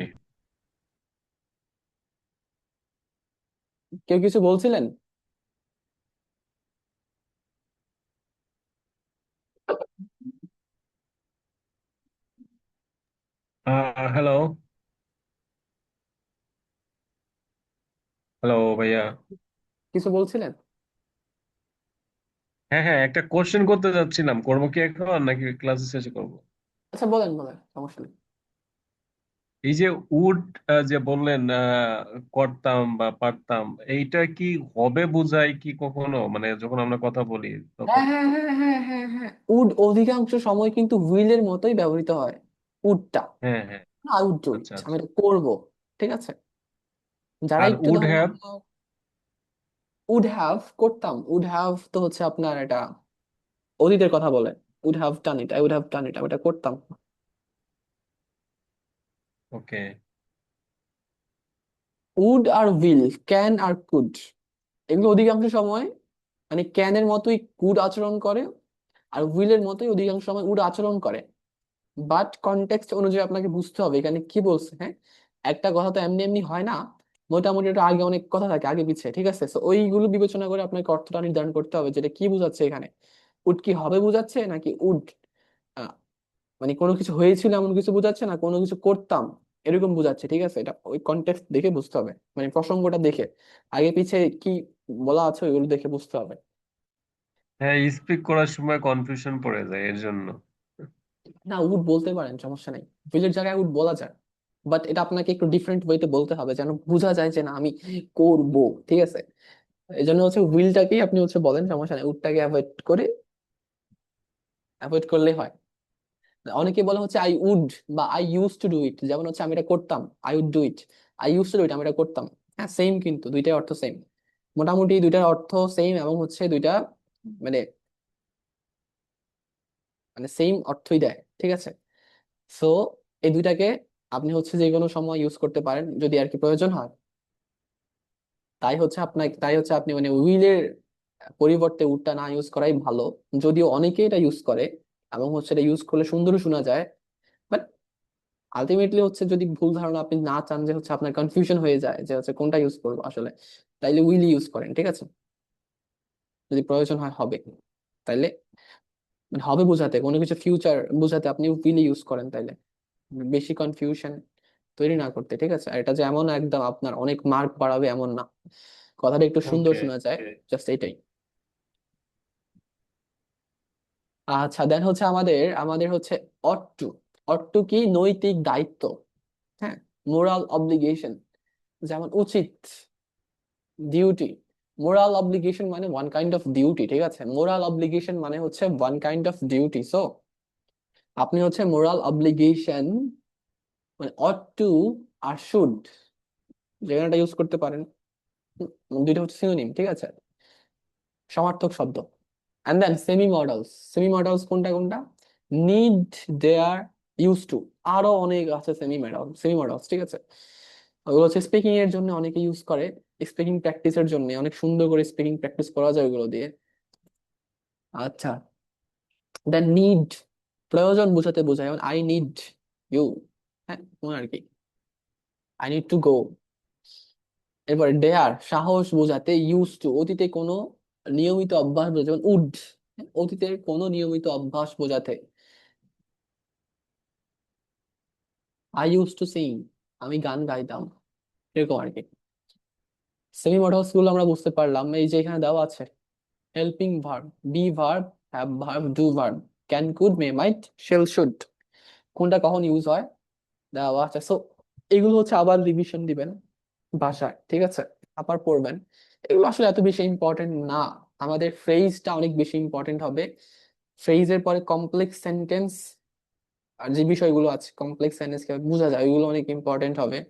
Speaker 1: কেউ কিছু বলছিলেন?
Speaker 2: হ্যালো, হ্যালো ভাইয়া।
Speaker 1: কিছু বলছিলেন?
Speaker 2: হ্যাঁ হ্যাঁ, একটা কোশ্চেন করতে যাচ্ছিলাম, করবো কি এখন নাকি ক্লাসের শেষে করবো?
Speaker 1: আচ্ছা বলেন বলেন, সমস্যা নেই।
Speaker 2: এই যে উড, যে বললেন করতাম বা পারতাম, এইটা কি হবে বোঝায় কি কখনো, মানে যখন আমরা কথা বলি
Speaker 1: হ্যাঁ
Speaker 2: তখন?
Speaker 1: হ্যাঁ হ্যাঁ হ্যাঁ হ্যাঁ হ্যাঁ, উড অধিকাংশ সময় কিন্তু উইলের মতোই ব্যবহৃত হয়, উডটা,
Speaker 2: হ্যাঁ হ্যাঁ।
Speaker 1: আই উড ডু
Speaker 2: আচ্ছা
Speaker 1: ইট, আমি
Speaker 2: আচ্ছা।
Speaker 1: এটা করবো, ঠিক আছে? যারা
Speaker 2: আর
Speaker 1: একটু
Speaker 2: উড
Speaker 1: ধরেন
Speaker 2: হ্যাভ?
Speaker 1: আপনার উড হ্যাভ, করতাম, উড হ্যাভ তো হচ্ছে আপনার এটা অতীতের কথা বলে, would have done it, I would have done it, আমি এটা করতাম।
Speaker 2: ওকে।
Speaker 1: উড আর উইল, ক্যান আর কুড, এগুলো অধিকাংশ সময় মানে ক্যানের মতোই কুড আচরণ করে, আর উইলের মতোই অধিকাংশ সময় উড আচরণ করে, বাট কনটেক্সট অনুযায়ী আপনাকে বুঝতে হবে এখানে কি বলছে। হ্যাঁ, একটা কথা তো এমনি এমনি হয় না, মোটামুটি এটা আগে অনেক কথা থাকে আগে পিছে, ঠিক আছে? তো ওইগুলো বিবেচনা করে আপনাকে অর্থটা নির্ধারণ করতে হবে যেটা কি বোঝাচ্ছে এখানে। উড কি হবে বোঝাচ্ছে, নাকি উড মানে কোনো কিছু হয়েছিল এমন কিছু বোঝাচ্ছে, না কোনো কিছু করতাম এরকম বোঝাচ্ছে, ঠিক আছে? এটা ওই কনটেক্সট দেখে বুঝতে হবে, মানে প্রসঙ্গটা দেখে আগে পিছে কি বলা আছে ওইগুলো দেখে বুঝতে হবে।
Speaker 2: হ্যাঁ, স্পিক করার সময় কনফিউশন পড়ে যায় এর জন্য।
Speaker 1: না, উড বলতে পারেন, সমস্যা নেই, উইলের জায়গায় উড বলা যায়, বাট এটা আপনাকে একটু ডিফারেন্ট ওয়েতে বলতে হবে যেন বোঝা যায় যে না আমি করবো, ঠিক আছে? এই জন্য হচ্ছে উইলটাকেই আপনি হচ্ছে বলেন, সমস্যা নেই, উডটাকে অ্যাভয়েড করলেই হয়। অনেকে বলে হচ্ছে আই উড বা I use to do it, যেমন হচ্ছে আমি এটা করতাম, I would do it, I use to do it, আমি এটা করতাম। হ্যাঁ, সেম, কিন্তু দুইটার অর্থ সেম, মোটামুটি দুইটার অর্থ সেম, এবং হচ্ছে দুইটা মানে মানে সেম অর্থই দেয়, ঠিক আছে? সো এই দুইটাকে আপনি হচ্ছে যে কোনো সময় ইউজ করতে পারেন যদি আর কি প্রয়োজন হয়। তাই হচ্ছে আপনি মানে উইলের পরিবর্তে উডটা না ইউজ করাই ভালো, যদিও অনেকে এটা ইউজ করে এবং হচ্ছে এটা ইউজ করলে সুন্দরও শোনা যায়। বাট আলটিমেটলি হচ্ছে যদি ভুল ধারণা আপনি না চান যে হচ্ছে আপনার কনফিউশন হয়ে যায় যে হচ্ছে কোনটা ইউজ করবো আসলে, তাইলে উইলি ইউজ করেন, ঠিক আছে? যদি প্রয়োজন হয় হবে, তাইলে মানে হবে বোঝাতে, কোনো কিছু ফিউচার বোঝাতে আপনি উইলি ইউজ করেন, তাইলে বেশি কনফিউশন তৈরি না করতে, ঠিক আছে? আর এটা যে এমন একদম আপনার অনেক মার্ক বাড়াবে এমন না, কথাটা একটু সুন্দর
Speaker 2: ওকে।
Speaker 1: শোনা যায়, জাস্ট এইটাই। আচ্ছা, দেন হচ্ছে আমাদের আমাদের হচ্ছে অট টু। অট টু কি? নৈতিক দায়িত্ব। হ্যাঁ, মোরাল অব্লিগেশন, যেমন উচিত, ডিউটি। মোরাল অব্লিগেশন মানে ওয়ান কাইন্ড অফ ডিউটি, ঠিক আছে? মোরাল অব্লিগেশন মানে হচ্ছে one kind of duty. So আপনি হচ্ছে মোরাল অব্লিগেশন মানে অট টু আর শুড, যেখানেটা ইউজ করতে পারেন, দুইটা হচ্ছে সিনোনিম, ঠিক আছে? সমার্থক শব্দ। And then semi modals. Semi modals কোনটা কোনটা? নিড, দেয়ার, ইউজ টু, আরো অনেক আছে সেমি মডেলস, ঠিক আছে? ওগুলো হচ্ছে স্পিকিং এর জন্য অনেকে ইউজ করে, স্পিকিং প্র্যাকটিসের জন্য অনেক সুন্দর করে স্পিকিং প্র্যাকটিস করা যায় ওগুলো দিয়ে। আচ্ছা, দেন নিড প্রয়োজন বোঝাতে বোঝায়, যেমন আই নিড ইউ। হ্যাঁ, আর কি, আই নিড টু গো। এরপর ডেয়ার সাহস বোঝাতে, ইউজ টু অতীতে কোনো নিয়মিত অভ্যাস বোঝাতে, যেমন উড অতীতের কোনো নিয়মিত অভ্যাস বোঝাতে। আই ইউজ টু সিং, আমি গান গাইতাম, এরকম আর কি। সেমি মডেলস গুলো আমরা বুঝতে পারলাম, এই যে এখানে দেওয়া আছে helping verb, be verb, have verb, do verb, can, could, may, might, shall, should, কোনটা কখন ইউজ হয় দেওয়া আছে। সো এগুলো হচ্ছে আবার রিভিশন দিবেন ভাষায়, ঠিক আছে? আবার পড়বেন। এগুলো আসলে এত বেশি ইম্পর্টেন্ট না, আমাদের ফ্রেজটা অনেক বেশি ইম্পর্টেন্ট হবে। ফ্রেজের পরে কমপ্লেক্স সেন্টেন্স আর যে বিষয়গুলো আছে, কমপ্লেক্স সেন্টেন্স বোঝা যায়, ওইগুলো অনেক ইম্পর্টেন্ট হবে।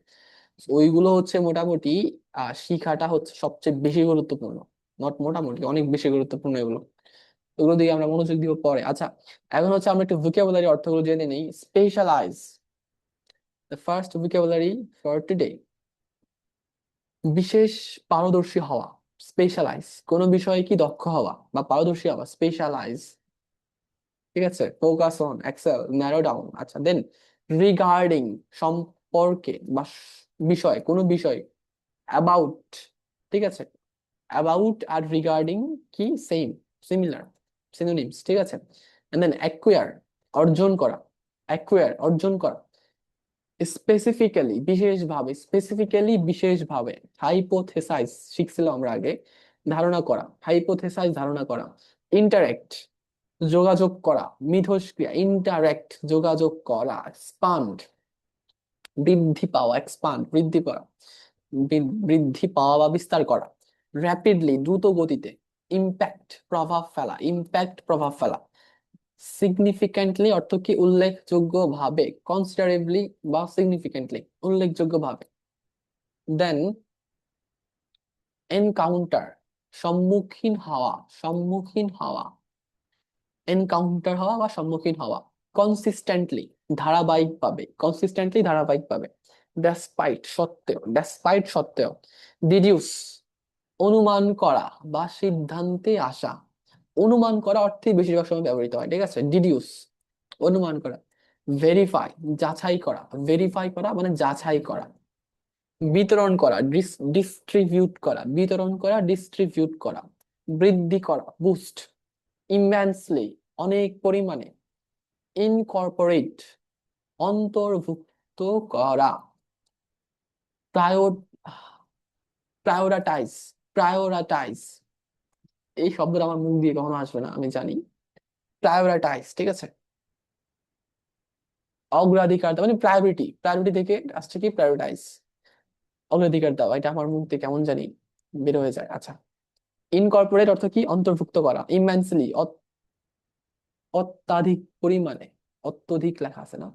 Speaker 1: So, ওইগুলো হচ্ছে মোটামুটি শিখাটা হচ্ছে সবচেয়ে বেশি গুরুত্বপূর্ণ, নট মোটামুটি, অনেক বেশি গুরুত্বপূর্ণ এগুলো। ওগুলো দিকে আমরা মনোযোগ দিব পরে। আচ্ছা, এখন হচ্ছে আমরা একটু ভোকাবুলারি অর্থগুলো জেনে নিই। Specialize, the first vocabulary for today, বিশেষ পারদর্শী হওয়া। স্পেশালাইজ কোন বিষয়ে কি দক্ষ হওয়া বা পারদর্শী হওয়া, স্পেশালাইজ, ঠিক আছে? Focus on, excel, narrow down. আচ্ছা, দেন রিগার্ডিং সম্পর্কে বা বিষয়, কোনো বিষয়, অ্যাবাউট, ঠিক আছে? অ্যাবাউট আর রিগার্ডিং কি সেম, সিমিলার, সিনোনিমস, ঠিক আছে? এন্ড দেন অ্যাকুয়ার অর্জন করা, অ্যাকুয়ার অর্জন করা। স্পেসিফিক্যালি বিশেষভাবে, স্পেসিফিক্যালি বিশেষভাবে। হাইপোথেসাইজ শিখছিলাম আমরা আগে, ধারণা করা, হাইপোথেসাইজ ধারণা করা। ইন্টারেক্ট যোগাযোগ করা, মিথস্ক্রিয়া, ইন্টারেক্ট যোগাযোগ করা। এক্সপান্ড বৃদ্ধি পাওয়া, এক্সপান্ড বৃদ্ধি পাওয়া, বৃদ্ধি পাওয়া বা বিস্তার করা। র্যাপিডলি দ্রুত গতিতে। ইম্প্যাক্ট প্রভাব ফেলা, ইম্প্যাক্ট প্রভাব ফেলা। সিগনিফিক্যান্টলি অর্থ কি? উল্লেখযোগ্য ভাবে, কনসিডারেবলি বা সিগনিফিক্যান্টলি উল্লেখযোগ্য ভাবে। দেন এনকাউন্টার সম্মুখীন হওয়া, সম্মুখীন হওয়া, এনকাউন্টার হওয়া বা সম্মুখীন হওয়া। কনসিস্টেন্টলি ধারাবাহিকভাবে, কনসিস্টেন্টলি ধারাবাহিকভাবে। ডেসপাইট সত্ত্বেও, ডেসপাইট সত্ত্বেও। ডিডিউস অনুমান করা বা সিদ্ধান্তে আসা। অনুমান করা অর্থে বেশিরভাগ সময় ব্যবহৃত হয়, ঠিক আছে? ডিডিউস অনুমান করা। ভেরিফাই, যাচাই করা, ভেরিফাই করা মানে যাচাই করা। বিতরণ করা, ডিস্ট্রিবিউট করা, বিতরণ করা, ডিস্ট্রিবিউট করা। বৃদ্ধি করা, বুস্ট। ইম্যান্সলি, অনেক পরিমাণে। ইনকর্পোরেট, অন্তর্ভুক্ত করা। প্রায়োর প্রায়োরিটাইজ, প্রায়োরিটাইজ, এই শব্দটা আমার মুখ দিয়ে কখনো আসবে না আমি জানি। প্রায়োরিটাইজ, ঠিক আছে। অগ্রাধিকার দেওয়া মানে প্রায়োরিটি, প্রায়োরিটি থেকে আসছে কি প্রায়োরিটাইজ, অগ্রাধিকার দেওয়া। এটা আমার মুখ দিয়ে কেমন জানি বের হয়ে যায়। আচ্ছা, ইনকর্পোরেট অর্থ কি অন্তর্ভুক্ত করা। ইম্যান্সলি, অত্যাধিক পরিমাণে, অত্যধিক লেখা আছে না।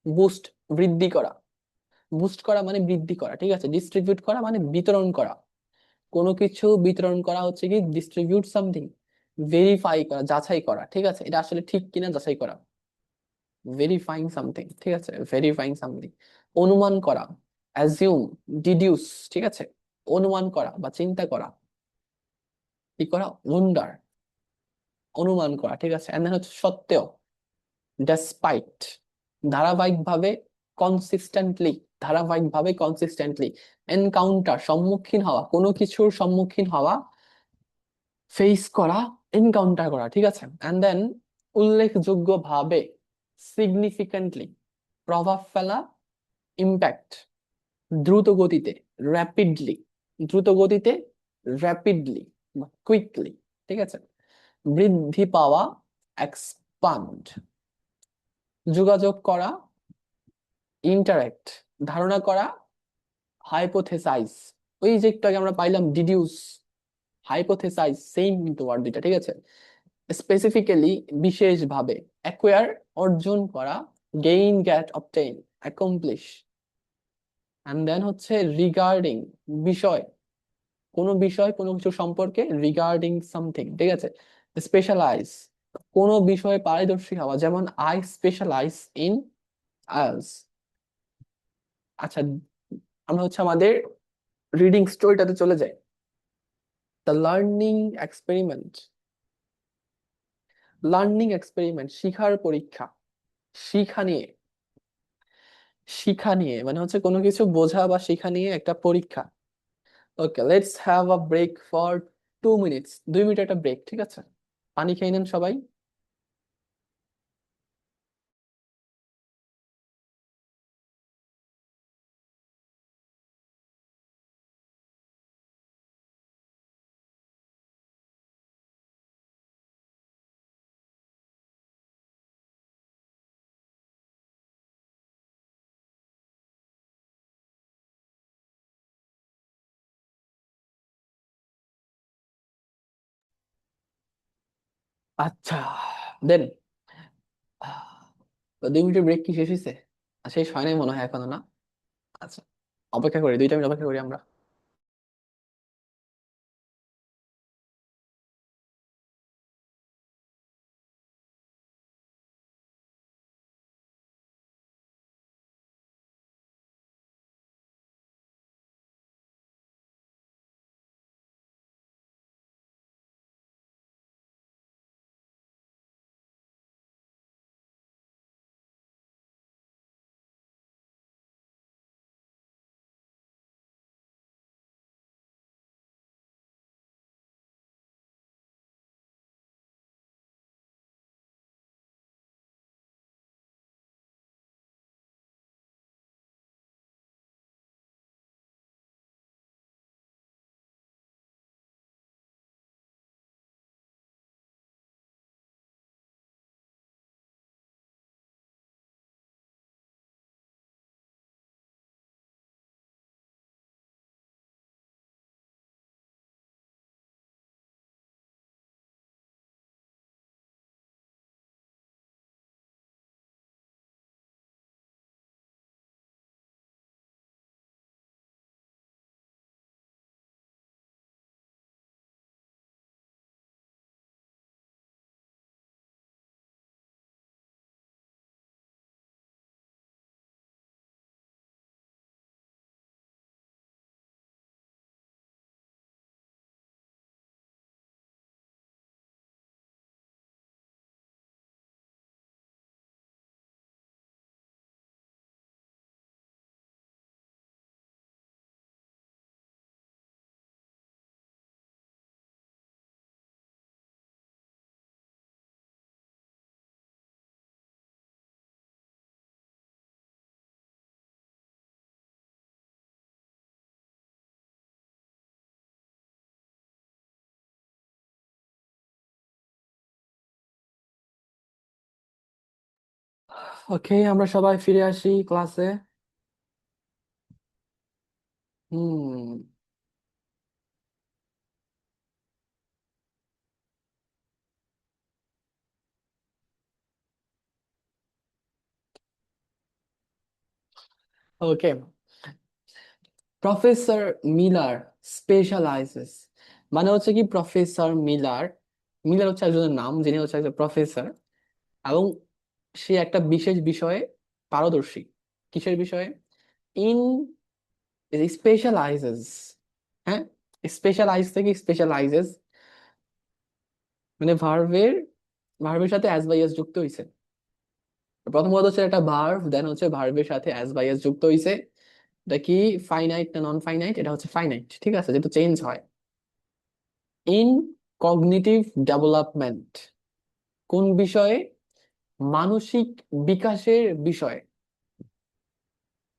Speaker 1: বুস্ট, বৃদ্ধি করা, বুস্ট করা মানে বৃদ্ধি করা, ঠিক আছে। ডিস্ট্রিবিউট করা মানে বিতরণ করা, কোনো কিছু বিতরণ করা হচ্ছে কি ডিস্ট্রিবিউট সামথিং। ভেরিফাই করা, যাচাই করা, ঠিক আছে, এটা আসলে ঠিক কিনা যাচাই করা। ভেরিফাইং সামথিং, ঠিক আছে, ভেরিফাইং সামথিং। অনুমান করা, অ্যাজিউম, ডিডিউস, ঠিক আছে। অনুমান করা বা চিন্তা করা, কি করা, ওয়ান্ডার, অনুমান করা, ঠিক আছে। এন্ড দেন হচ্ছে সত্ত্বেও, ডেসপাইট, ধারাবাহিকভাবে, কনসিস্টেন্টলি, ধারাবাহিকভাবে, কনসিস্টেন্টলি। এনকাউন্টার, সম্মুখীন হওয়া, কোনো কিছুর সম্মুখীন হওয়া, ফেস করা, এনকাউন্টার করা, ঠিক আছে। এন্ড দেন উল্লেখযোগ্যভাবে, সিগনিফিকেন্টলি, প্রভাব ফেলা, ইম্প্যাক্ট। দ্রুত গতিতে, র্যাপিডলি, দ্রুত গতিতে, র্যাপিডলি বা কুইকলি, ঠিক আছে। বৃদ্ধি পাওয়া, এক্সপান্ড। যোগাযোগ করা, ইন্টারেক্ট। ধারণা করা, হাইপোথেসাইজ। ওই যে একটু আগে আমরা পাইলাম ডিডিউস, হাইপোথেসাইজ, সেম কিন্তু ওয়ার্ড দুইটা, ঠিক আছে। স্পেসিফিক্যালি, বিশেষভাবে। অ্যাকোয়ার, অর্জন করা। Gain, get, obtain, accomplish. And then হচ্ছে রিগার্ডিং, বিষয়, কোনো বিষয়, কোনো কিছু সম্পর্কে, রিগার্ডিং সামথিং, ঠিক আছে। স্পেশালাইজ, কোনো বিষয়ে পারদর্শী হওয়া, যেমন আই স্পেশালাইজ ইন আইএলটিএস। আচ্ছা, আমরা হচ্ছে আমাদের রিডিং স্টোরিটাতে চলে যাই। The learning experiment, learning experiment, শিখার পরীক্ষা। শিখা নিয়ে, শিখা নিয়ে মানে হচ্ছে কোনো কিছু বোঝা বা শিখা নিয়ে একটা পরীক্ষা। Okay, let's have a break for 2 minutes, 2 minute একটা ব্রেক, ঠিক আছে। পানি খেয়ে নেন সবাই। আচ্ছা, দেন 2 মিনিটের ব্রেক কি শেষ হয়েছে? শেষ হয় নাই মনে হয় এখনো, না? আচ্ছা, অপেক্ষা করি, 2টা মিনিট অপেক্ষা করি আমরা। ওকে, আমরা সবাই ফিরে আসি ক্লাসে। হুম। ওকে, প্রফেসর মিলার স্পেশালাইজেস মানে হচ্ছে কি, প্রফেসর মিলার, মিলার হচ্ছে একজনের নাম, যিনি হচ্ছে একজন প্রফেসর, এবং সে একটা বিশেষ বিষয়ে পারদর্শী। কিসের বিষয়ে? ইন স্পেশালাইজেস। হ্যাঁ, স্পেশালাইজ থেকে স্পেশালাইজেস, মানে ভার্বের সাথে অ্যাজ বাই এস যুক্ত হয়েছে। প্রথমত হচ্ছে একটা ভার্ব, দেন হচ্ছে ভার্বের সাথে অ্যাজ বাই এস যুক্ত হয়েছে। এটা কি ফাইনাইট না নন ফাইনাইট? এটা হচ্ছে ফাইনাইট, ঠিক আছে, যেহেতু চেঞ্জ হয়। ইন কগনিটিভ ডেভেলপমেন্ট, কোন বিষয়ে? মানসিক বিকাশের বিষয়ে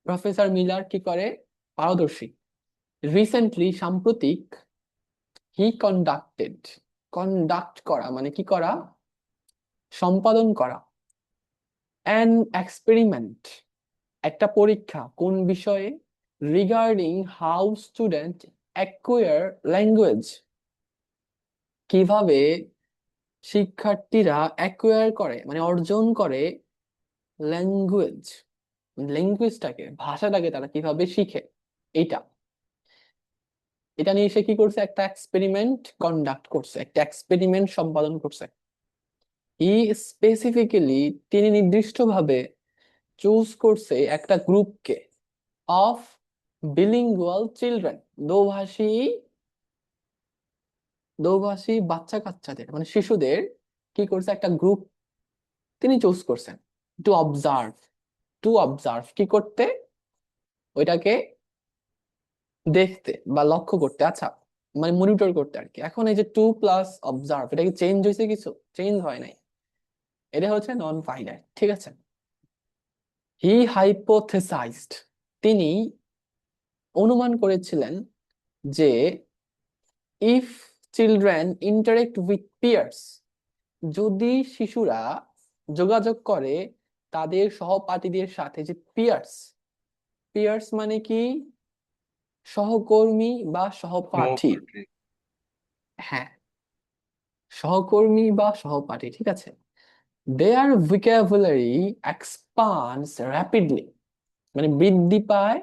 Speaker 1: প্রফেসর মিলার কি করে? পারদর্শী। রিসেন্টলি, সাম্প্রতিক, হি কন্ডাক্টেড, কন্ডাক্ট করা মানে কি করা? সম্পাদন করা। অ্যান এক্সপেরিমেন্ট, একটা পরীক্ষা, কোন বিষয়ে? Regarding how student acquire language, কিভাবে শিক্ষার্থীরা অ্যাকুয়ার করে মানে অর্জন করে ল্যাঙ্গুয়েজ, ল্যাঙ্গুয়েজটাকে, ভাষাটাকে তারা কিভাবে শিখে। এটা এটা নিয়ে সে কি করছে? একটা এক্সপেরিমেন্ট কন্ডাক্ট করছে, একটা এক্সপেরিমেন্ট সম্পাদন করছে। ই স্পেসিফিক্যালি, তিনি নির্দিষ্টভাবে চুজ করছে একটা গ্রুপকে, অফ বিলিঙ্গুয়াল চিলড্রেন, দোভাষী, দোভাষী বাচ্চা কাচ্চাদের মানে শিশুদের কি করছে? একটা গ্রুপ তিনি চুজ করছেন। টু অবজার্ভ, টু অবজার্ভ কি করতে? ওইটাকে দেখতে বা লক্ষ্য করতে, আচ্ছা, মানে মনিটর করতে আর কি। এখন এই যে টু প্লাস অবজার্ভ, এটা কি চেঞ্জ হয়েছে? কিছু চেঞ্জ হয় নাই, এটা হচ্ছে নন ফাইনাইট, ঠিক আছে। হি হাইপোথেসাইজড, তিনি অনুমান করেছিলেন যে if children interact with peers, যদি শিশুরা যোগাযোগ করে তাদের সহপাঠীদের সাথে, যে পিয়ার্স, পিয়ার্স মানে কি? সহকর্মী বা সহপাঠী।
Speaker 2: সহপাঠী।
Speaker 1: হ্যাঁ, সহকর্মী বা সহপাঠী, ঠিক আছে। দেয়ার vocabulary expands rapidly, মানে বৃদ্ধি পায়।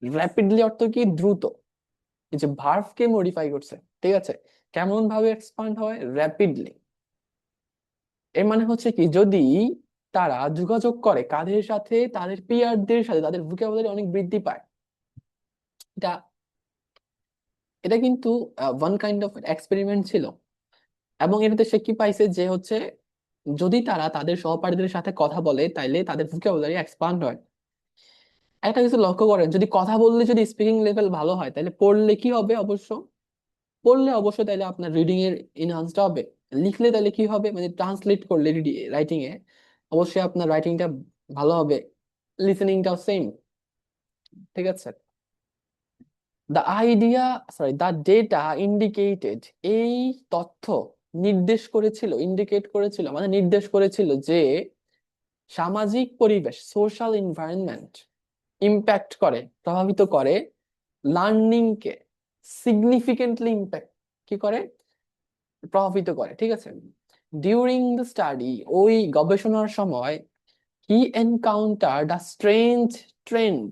Speaker 1: র্যাপিডলি অর্থ কি? দ্রুত। এই যে ভার্বকে মডিফাই করছে, ঠিক আছে। কেমন ভাবে এক্সপান্ড হয়? র্যাপিডলি। এর মানে হচ্ছে কি, যদি তারা যোগাযোগ করে কাদের সাথে? তাদের পিয়ারদের সাথে, তাদের ভোকাবুলারি অনেক বৃদ্ধি পায়। এটা এটা কিন্তু ওয়ান কাইন্ড অফ এক্সপেরিমেন্ট ছিল, এবং এটাতে সে কি পাইছে? যে হচ্ছে যদি তারা তাদের সহপাঠীদের সাথে কথা বলে, তাইলে তাদের ভোকাবুলারি এক্সপান্ড হয়। একটা কিছু লক্ষ্য করেন, যদি কথা বললে যদি স্পিকিং লেভেল ভালো হয়, তাহলে পড়লে কি হবে? পড়লে অবশ্য তাইলে আপনার রিডিং এর এনহান্সড হবে। লিখলে তাহলে কি হবে? মানে ট্রান্সলেট করলে রাইটিং এ অবশ্যই আপনার রাইটিংটা ভালো হবে, লিসেনিংটাও সেম, ঠিক আছে। The idea, sorry, the data indicated, এই তথ্য নির্দেশ করেছিল, ইন্ডিকেট করেছিল মানে নির্দেশ করেছিল যে সামাজিক পরিবেশ, সোশ্যাল এনভায়রনমেন্ট, ইম্প্যাক্ট করে, প্রভাবিত করে লার্নিং কে, সিগনিফিকেন্টলি ইম্প্যাক্ট কি করে? প্রভাবিত করে, ঠিক আছে। ডিউরিং দ্য স্টাডি, ওই গবেষণার সময়, হি এনকাউন্টার্ড আ স্ট্রেঞ্জ ট্রেন্ড,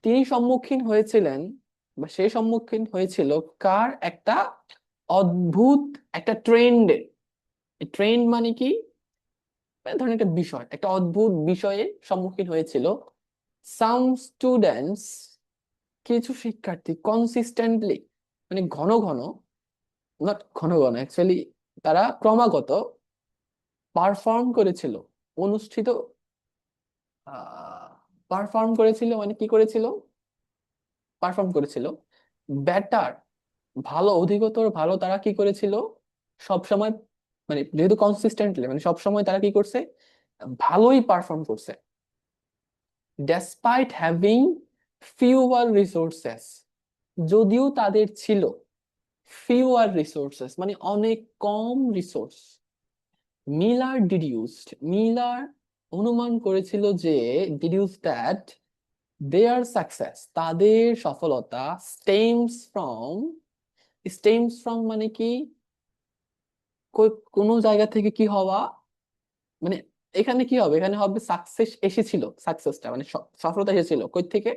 Speaker 1: তিনি সম্মুখীন হয়েছিলেন বা সে সম্মুখীন হয়েছিল কার? একটা অদ্ভুত একটা ট্রেন্ডের। ট্রেন্ড মানে কি? মানে ধরেন একটা বিষয়, একটা অদ্ভুত বিষয়ে সম্মুখীন হয়েছিল। সাম স্টুডেন্টস, কিছু শিক্ষার্থী, কনসিস্টেন্টলি মানে ঘন ঘন, নট ঘন ঘন অ্যাকচুয়ালি, তারা ক্রমাগত পারফর্ম করেছিল, অনুষ্ঠিত, পারফর্ম করেছিল মানে কি করেছিল? পারফর্ম করেছিল বেটার, ভালো, অধিকতর ভালো তারা কি করেছিল? সব সময়, মানে যেহেতু কনসিস্টেন্টলি মানে সব সময় তারা কি করছে? ভালোই পারফর্ম করছে। ডেসপাইট হ্যাভিং ফিউয়ার রিসোর্সেস, যদিও তাদের ছিল ফিউয়ার রিসোর্সেস মানে অনেক কম রিসোর্স। মিলার ডিডিউসড, মিলার অনুমান করেছিল যে ডিডিউস দ্যাট দেয়ার সাকসেস, তাদের সফলতা স্টেমস ফ্রম মানে কি, কোনো জায়গা থেকে কি হওয়া, মানে এখানে কি হবে, এখানে হবে সাকসেস এসেছিল, সাকসেসটা মানে সফলতা এসেছিল কই থেকে,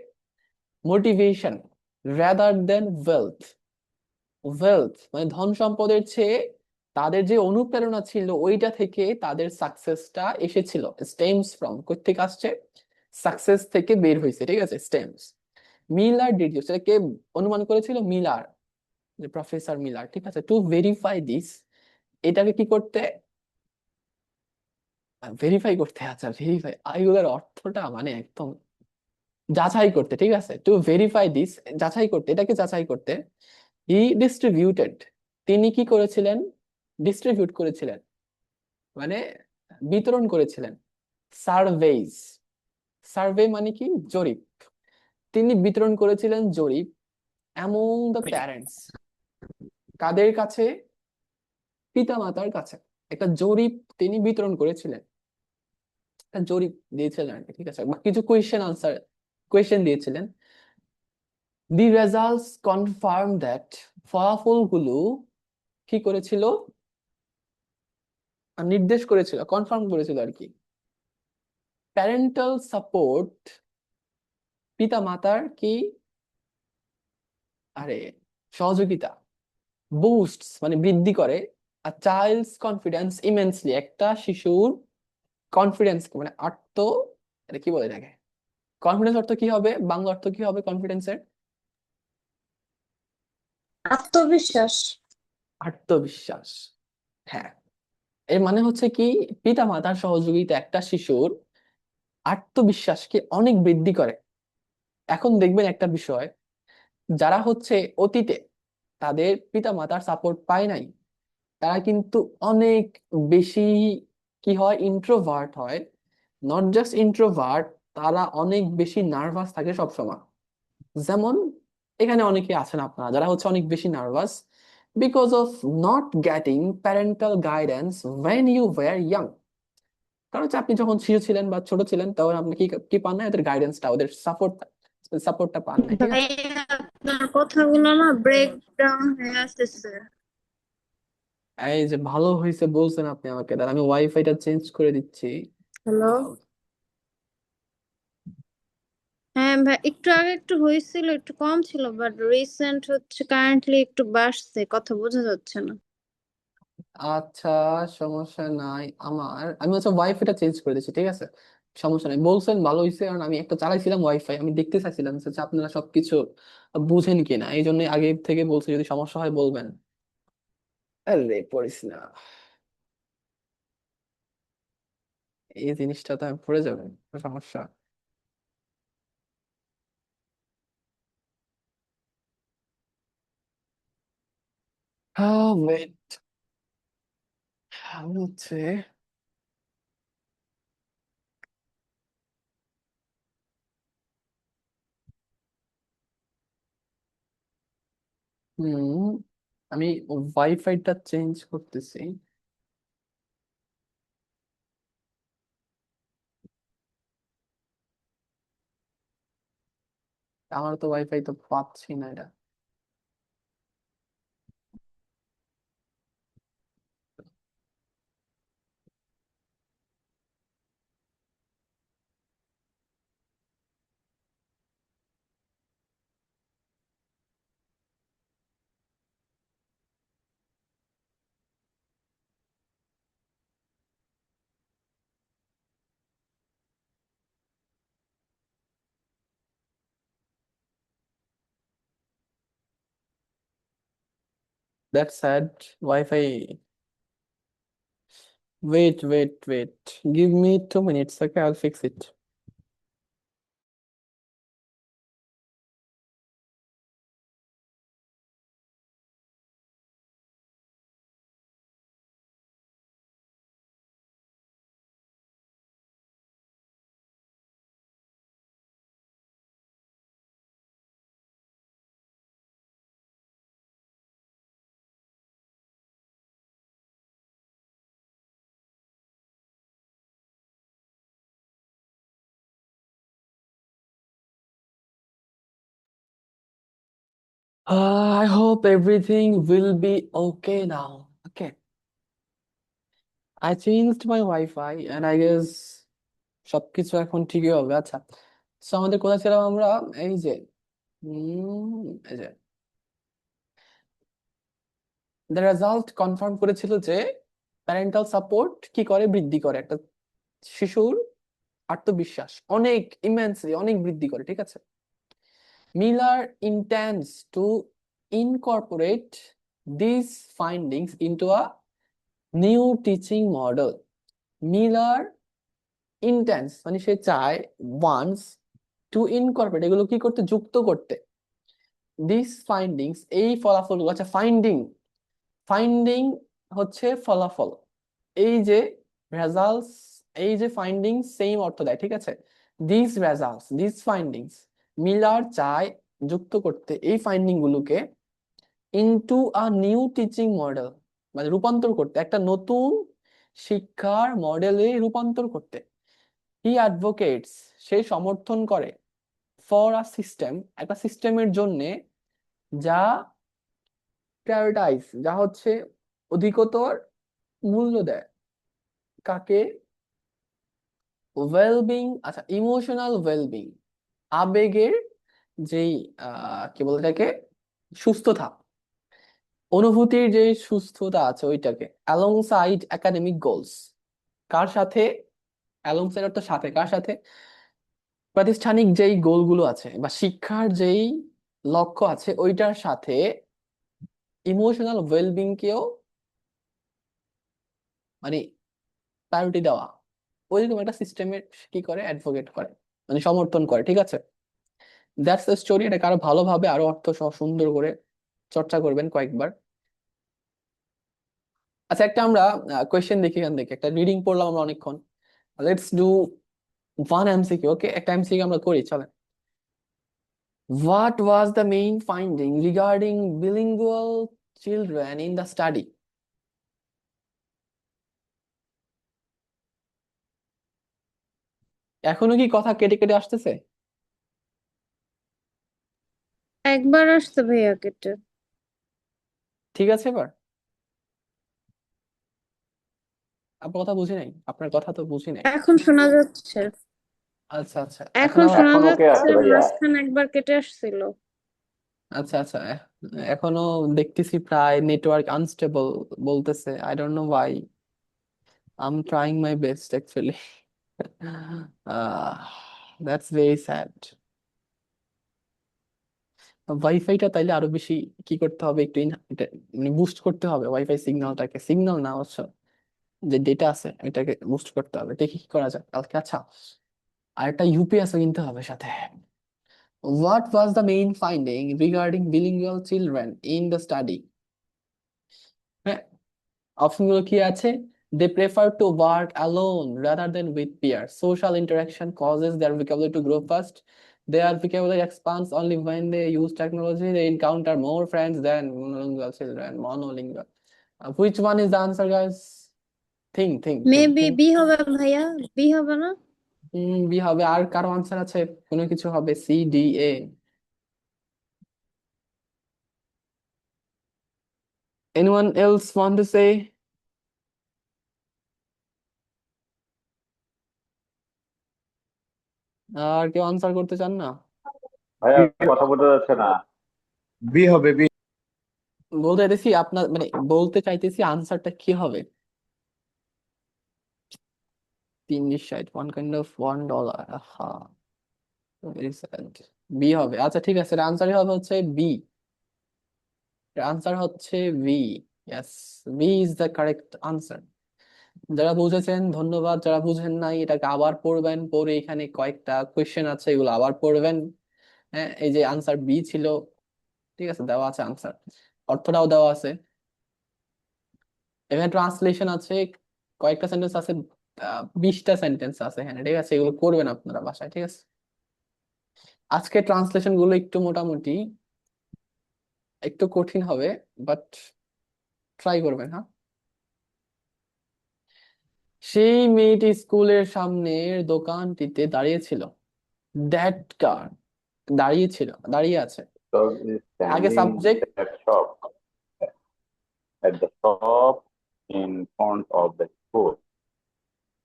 Speaker 1: মোটিভেশন রাদার দেন ওয়েলথ মানে ধন সম্পদের চেয়ে তাদের যে অনুপ্রেরণা ছিল ওইটা থেকে তাদের সাকসেসটা এসেছিল। স্টেমস ফ্রম কই থেকে আসছে, সাকসেস থেকে বের হয়েছে, ঠিক আছে, স্টেমস। মিলার ডিডিউস, এটা কে অনুমান করেছিল, মিলার, প্রফেসর মিলার, ঠিক আছে। টু ভেরিফাই দিস, এটাকে কি করতে, ভেরিফাই করতে, আচ্ছা ভেরিফাই, এগুলোর অর্থটা মানে একদম যাচাই করতে, ঠিক আছে। টু ভেরিফাই দিস, যাচাই করতে, এটাকে যাচাই করতে, হি ডিস্ট্রিবিউটেড, তিনি কি করেছিলেন, ডিস্ট্রিবিউট করেছিলেন মানে বিতরণ করেছিলেন, সার্ভেইজ, সার্ভে মানে কি, জরিপ, তিনি বিতরণ করেছিলেন জরিপ অ্যামং দ্য প্যারেন্টস, কাদের কাছে, পিতামাতার কাছে, একটা জরিপ তিনি বিতরণ করেছিলেন, একটা জরিপ দিয়েছিলেন আর কি, ঠিক আছে, বা কিছু কোয়েশ্চেন দিয়েছিলেন। দি রেজাল্টস কনফার্ম দ্যাট, ফলাফলগুলো কি করেছিল, নির্দেশ করেছিল, কনফার্ম করেছিল আর কি, প্যারেন্টাল সাপোর্ট, পিতা মাতার কি, আরে সহযোগিতা, বুস্টস মানে বৃদ্ধি করে, আর চাইল্ডস কনফিডেন্স ইমেন্সলি, একটা শিশুর কনফিডেন্স মানে এটা কি বলে এটাকে, কনফিডেন্স অর্থ কি হবে, বাংলা অর্থ কি হবে কনফিডেন্সের,
Speaker 3: আত্মবিশ্বাস।
Speaker 1: আত্মবিশ্বাস, হ্যাঁ। এর মানে হচ্ছে কি, পিতা মাতার সহযোগিতা একটা শিশুর আত্মবিশ্বাসকে অনেক বৃদ্ধি করে। এখন দেখবেন একটা বিষয়, যারা হচ্ছে অতীতে তাদের পিতা মাতার সাপোর্ট পায় নাই, তারা কিন্তু অনেক বেশি কি হয়, ইন্ট্রোভার্ট হয়, নট জাস্ট ইন্ট্রোভার্ট, তারা অনেক বেশি নার্ভাস থাকে সব সময়। যেমন এখানে অনেকে আছেন আপনারা যারা হচ্ছে অনেক বেশি nervous because of not getting parental guidance when you were young, কারণ হচ্ছে আপনি যখন শিশু ছিলেন বা ছোট ছিলেন তখন আপনি কি কি পান না, ওদের গাইডেন্সটা, ওদের সাপোর্টটা পান নাই, ঠিক
Speaker 3: ভাই
Speaker 1: আছে।
Speaker 3: আপনার কথাগুলো না ব্রেক ডাউন হয়ে আসতেছে।
Speaker 1: এই যে ভালো হয়েছে বলছেন আপনি আমাকে, তাহলে আমি ওয়াইফাইটা চেঞ্জ করে দিচ্ছি।
Speaker 3: হ্যালো।
Speaker 1: আহ,
Speaker 3: হ্যাঁ ভাই, একটু আগে একটু হয়েছিল, একটু কম ছিল, বাট রিসেন্ট হচ্ছে কারেন্টলি একটু বাড়ছে, কথা বোঝা যাচ্ছে না।
Speaker 1: আচ্ছা, সমস্যা নাই, আমি হচ্ছে ওয়াইফাইটা চেঞ্জ করে দিচ্ছি, ঠিক আছে, সমস্যা নাই, বলছেন ভালো হয়েছে, কারণ আমি একটা চালাইছিলাম ওয়াইফাই, আমি দেখতে চাইছিলাম যে হচ্ছে আপনারা সবকিছু বুঝেন কিনা, এই জন্য আগে থেকে বলছি যদি সমস্যা হয় বলবেন। আরে পড়িস না, এই জিনিসটা তো আমি পড়ে যাবে, সমস্যা। ওয়েট, আমি হচ্ছে হুম আমি ওয়াইফাইটা চেঞ্জ করতেছি। আমার তো ওয়াইফাই তো পাচ্ছি না এটা। That's sad, wifi, wait, give me 2 minutes, okay, I'll fix it. I hope everything will be okay now. Okay. I changed my Wi-Fi and I guess সবকিছু এখন ঠিকই হবে। আচ্ছা, তো আমাদের কোথায় ছিলাম আমরা? এই যে এই যে দ্য রেজাল্ট কনফার্ম করেছিল যে প্যারেন্টাল সাপোর্ট কি করে, বৃদ্ধি করে একটা শিশুর আত্মবিশ্বাস অনেক ইমেন্সলি অনেক বৃদ্ধি করে, ঠিক আছে। Miller intends to incorporate this findings into a new teaching model. Miller intends মানে সে চায়, ওয়ান্স টু ইনকর্পোরেট এগুলো কি করতে, যুক্ত করতে, দিস ফাইন্ডিংস এই ফলাফলগুলো। আচ্ছা, ফাইন্ডিং ফাইন্ডিং হচ্ছে ফলাফল, এই যে রেজাল্টস, এই যে ফাইন্ডিংস সেম অর্থ দেয়, ঠিক আছে। This results, this findings, Miller চায় যুক্ত করতে এই ফাইন্ডিং গুলোকে into a new teaching model, মানে রূপান্তর করতে, একটা নতুন শিক্ষার মডেলে রূপান্তর করতে। হি অ্যাডভোকেটস, সে সমর্থন করে, ফর আ সিস্টেম, একটা সিস্টেমের জন্য, যা প্রায়োরিটাইজ, যা হচ্ছে অধিকতর মূল্য দেয়, কাকে, ওয়েলবিং। আচ্ছা, ইমোশনাল ওয়েলবিং, আবেগের যেই কি বলে এটাকে, সুস্থতা, অনুভূতির যে সুস্থতা আছে ওইটাকে, অ্যালংসাইড একাডেমিক গোলস, কার সাথে, অ্যালংসাইড অর্থ সাথে, কার সাথে, প্রাতিষ্ঠানিক যেই গোলগুলো আছে বা শিক্ষার যেই লক্ষ্য আছে ওইটার সাথে ইমোশনাল ওয়েলবিং কেও মানে প্রায়োরিটি দেওয়া, ওইরকম একটা সিস্টেমের কি করে, অ্যাডভোকেট করে, মানে সমর্থন করে, ঠিক আছে। That's the story. এটাকে আরো ভালোভাবে আরো অর্থ সহ সুন্দর করে চর্চা করবেন কয়েকবার। আচ্ছা, একটা আমরা কোয়েশ্চেন দেখি, এখান থেকে একটা রিডিং পড়লাম আমরা অনেকক্ষণ। Let's do one MCQ. Okay, একটা এমসিকিউ আমরা করি, চলেন। What was the main finding regarding bilingual children in the study? এখনো কি কথা কেটে কেটে আসতেছে?
Speaker 3: একবার আসতে ভাইয়া কেটে।
Speaker 1: ঠিক আছে এবার? আপনার কথা বুঝি নাই, আপনার কথা তো বুঝি নাই।
Speaker 3: এখন শোনা যাচ্ছে,
Speaker 1: আচ্ছা আচ্ছা, এখন
Speaker 3: এখন
Speaker 1: আবার,
Speaker 3: শোনা
Speaker 4: এখন ওকে
Speaker 3: যাচ্ছে,
Speaker 4: আছে ভাইয়া।
Speaker 3: মাঝখানে একবার কেটে আসছিল।
Speaker 1: আচ্ছা আচ্ছা, এখনো দেখতেছি প্রায় নেটওয়ার্ক আনস্টেবল বলতেছে। I don't know why, I am trying my best actually. That's very sad. ওয়াইফাইটা তাইলে আরো বেশি কি করতে হবে, একটু এটা মানে বুস্ট করতে হবে ওয়াইফাই সিগন্যালটাকে, সিগন্যাল না অবশ্য, যে ডেটা আছে এটাকে বুস্ট করতে হবে। দেখি কি করা যায় কালকে। আচ্ছা, আর একটা ইউপিএসও কিনতে হবে সাথে। What was the main finding regarding bilingual children in the study? হ্যাঁ, অপশনগুলো কি আছে? They prefer to work alone rather than with peers. Social interaction causes their vocabulary to grow fast. Their vocabulary expands only when they use technology. They encounter more friends than monolingual children. Monolingual. Which one is the answer, guys? Think.
Speaker 3: Maybe B হবে ভাইয়া, B হবে না?
Speaker 1: B হবে। আর কারো answer আছে? কোনো কিছু হবে? C, D, A? Anyone else want to say? আর কেউ আনসার করতে চান না?
Speaker 4: ভাইয়া কথা বলতে যাচ্ছে না।
Speaker 5: বি হবে, বি।
Speaker 1: বলতে চাইতেছি আপনার, মানে বলতে চাইতেছি আনসারটা কি হবে। 360, one kind of $1. হ্যাঁ, very sad. বি হবে। আচ্ছা ঠিক আছে, আনসারই হবে হচ্ছে বি। আনসার হচ্ছে বি। Yes, B is the correct answer. যারা বুঝেছেন ধন্যবাদ, যারা বুঝেন নাই এটাকে আবার পড়বেন, পড়ে এখানে কয়েকটা কোয়েশ্চেন আছে এগুলো আবার পড়বেন। হ্যাঁ, এই যে আনসার বি ছিল, ঠিক আছে, দেওয়া আছে আনসার, অর্থটাও দেওয়া আছে, এখানে ট্রান্সলেশন আছে, কয়েকটা সেন্টেন্স আছে, 20টা সেন্টেন্স আছে এখানে, ঠিক আছে, এগুলো করবেন আপনারা বাসায়, ঠিক আছে। আজকে ট্রান্সলেশন গুলো একটু মোটামুটি একটু কঠিন হবে, বাট ট্রাই করবেন, হ্যাঁ। সেই মেয়েটি স্কুলের সামনের দোকানটিতে দাঁড়িয়েছিল। দ্যাট গার্ল দাঁড়িয়ে আছে।
Speaker 4: dog is
Speaker 1: আগে
Speaker 4: standing
Speaker 1: subject,
Speaker 4: at the shop in front of the school.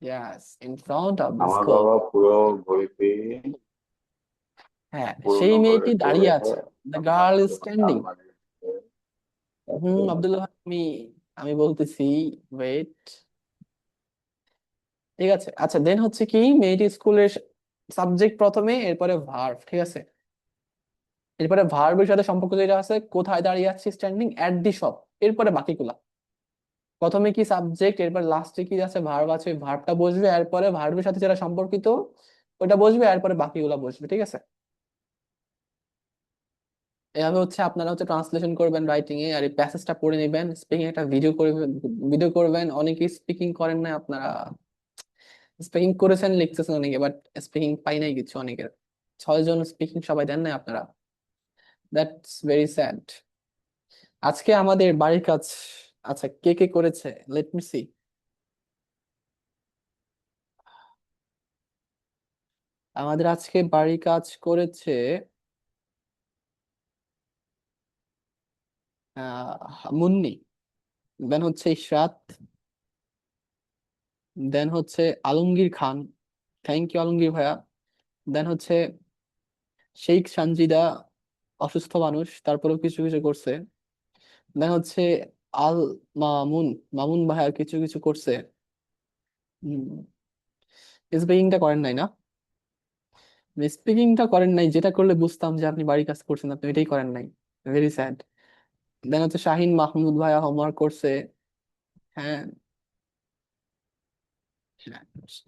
Speaker 1: Yes, in front of the
Speaker 4: আমার
Speaker 1: স্কুল।
Speaker 4: বাবা পুরো ঘড়িতে
Speaker 1: হ্যাঁ, সেই
Speaker 4: পুরনো
Speaker 1: মেয়েটি
Speaker 4: ঘরে
Speaker 1: দাঁড়িয়ে
Speaker 4: চলে
Speaker 1: আছে, দ্য গার্ল ইজ স্ট্যান্ডিং।
Speaker 4: আলমারিতে
Speaker 1: আব্দুল্লাহ ভাই, আমি বলতেছি, ওয়েট। ঠিক আছে, আচ্ছা, দেন হচ্ছে কি, মেয়েটি স্কুলের সাবজেক্ট প্রথমে, এরপরে ভার্ব, ঠিক আছে। এরপরে ভার্বের সাথে সম্পর্ক যেটা আছে, কোথায় দাঁড়িয়ে আছে, স্ট্যান্ডিং অ্যাট দি শপ, এরপরে বাকিগুলা। প্রথমে কি সাবজেক্ট, এরপর লাস্টে কি আছে, ভার্ব আছে, ওই ভার্বটা বসবে, এরপরে ভার্বের সাথে যেটা সম্পর্কিত ওটা বসবে, এরপরে বাকিগুলা বসবে, ঠিক আছে। এভাবে হচ্ছে আপনারা হচ্ছে ট্রান্সলেশন করবেন রাইটিং এ, আর এই প্যাসেজটা পড়ে নেবেন, স্পিকিং একটা ভিডিও করবেন। অনেকেই স্পিকিং করেন না আপনারা, স্পিকিং করেছেন, লিখতেছেন অনেকে, বাট স্পিকিং পাই নাই কিছু অনেকের। 6 জন স্পিকিং সবাই দেন না আপনারা, দ্যাটস ভেরি স্যাড। আজকে আমাদের বাড়ির কাজ, আচ্ছা, কে কে করেছে, লেট মি সি। আমাদের আজকে বাড়ির কাজ করেছে মুন্নি, দেন হচ্ছে ইশরাত, দেন হচ্ছে আলমগীর খান, থ্যাংক ইউ আলমগীর ভাইয়া, দেন হচ্ছে শেখ সানজিদা, অসুস্থ মানুষ তারপরেও কিছু কিছু করছে, দেন হচ্ছে আল মামুন, মামুন ভাইয়া কিছু কিছু করছে। স্পিকিংটা করেন নাই না, স্পিকিংটা করেন নাই, যেটা করলে বুঝতাম যে আপনি বাড়ির কাজ করছেন, আপনি এটাই করেন নাই, ভেরি স্যাড। দেন হচ্ছে শাহিন মাহমুদ ভাইয়া হোমওয়ার্ক করছে, হ্যাঁ,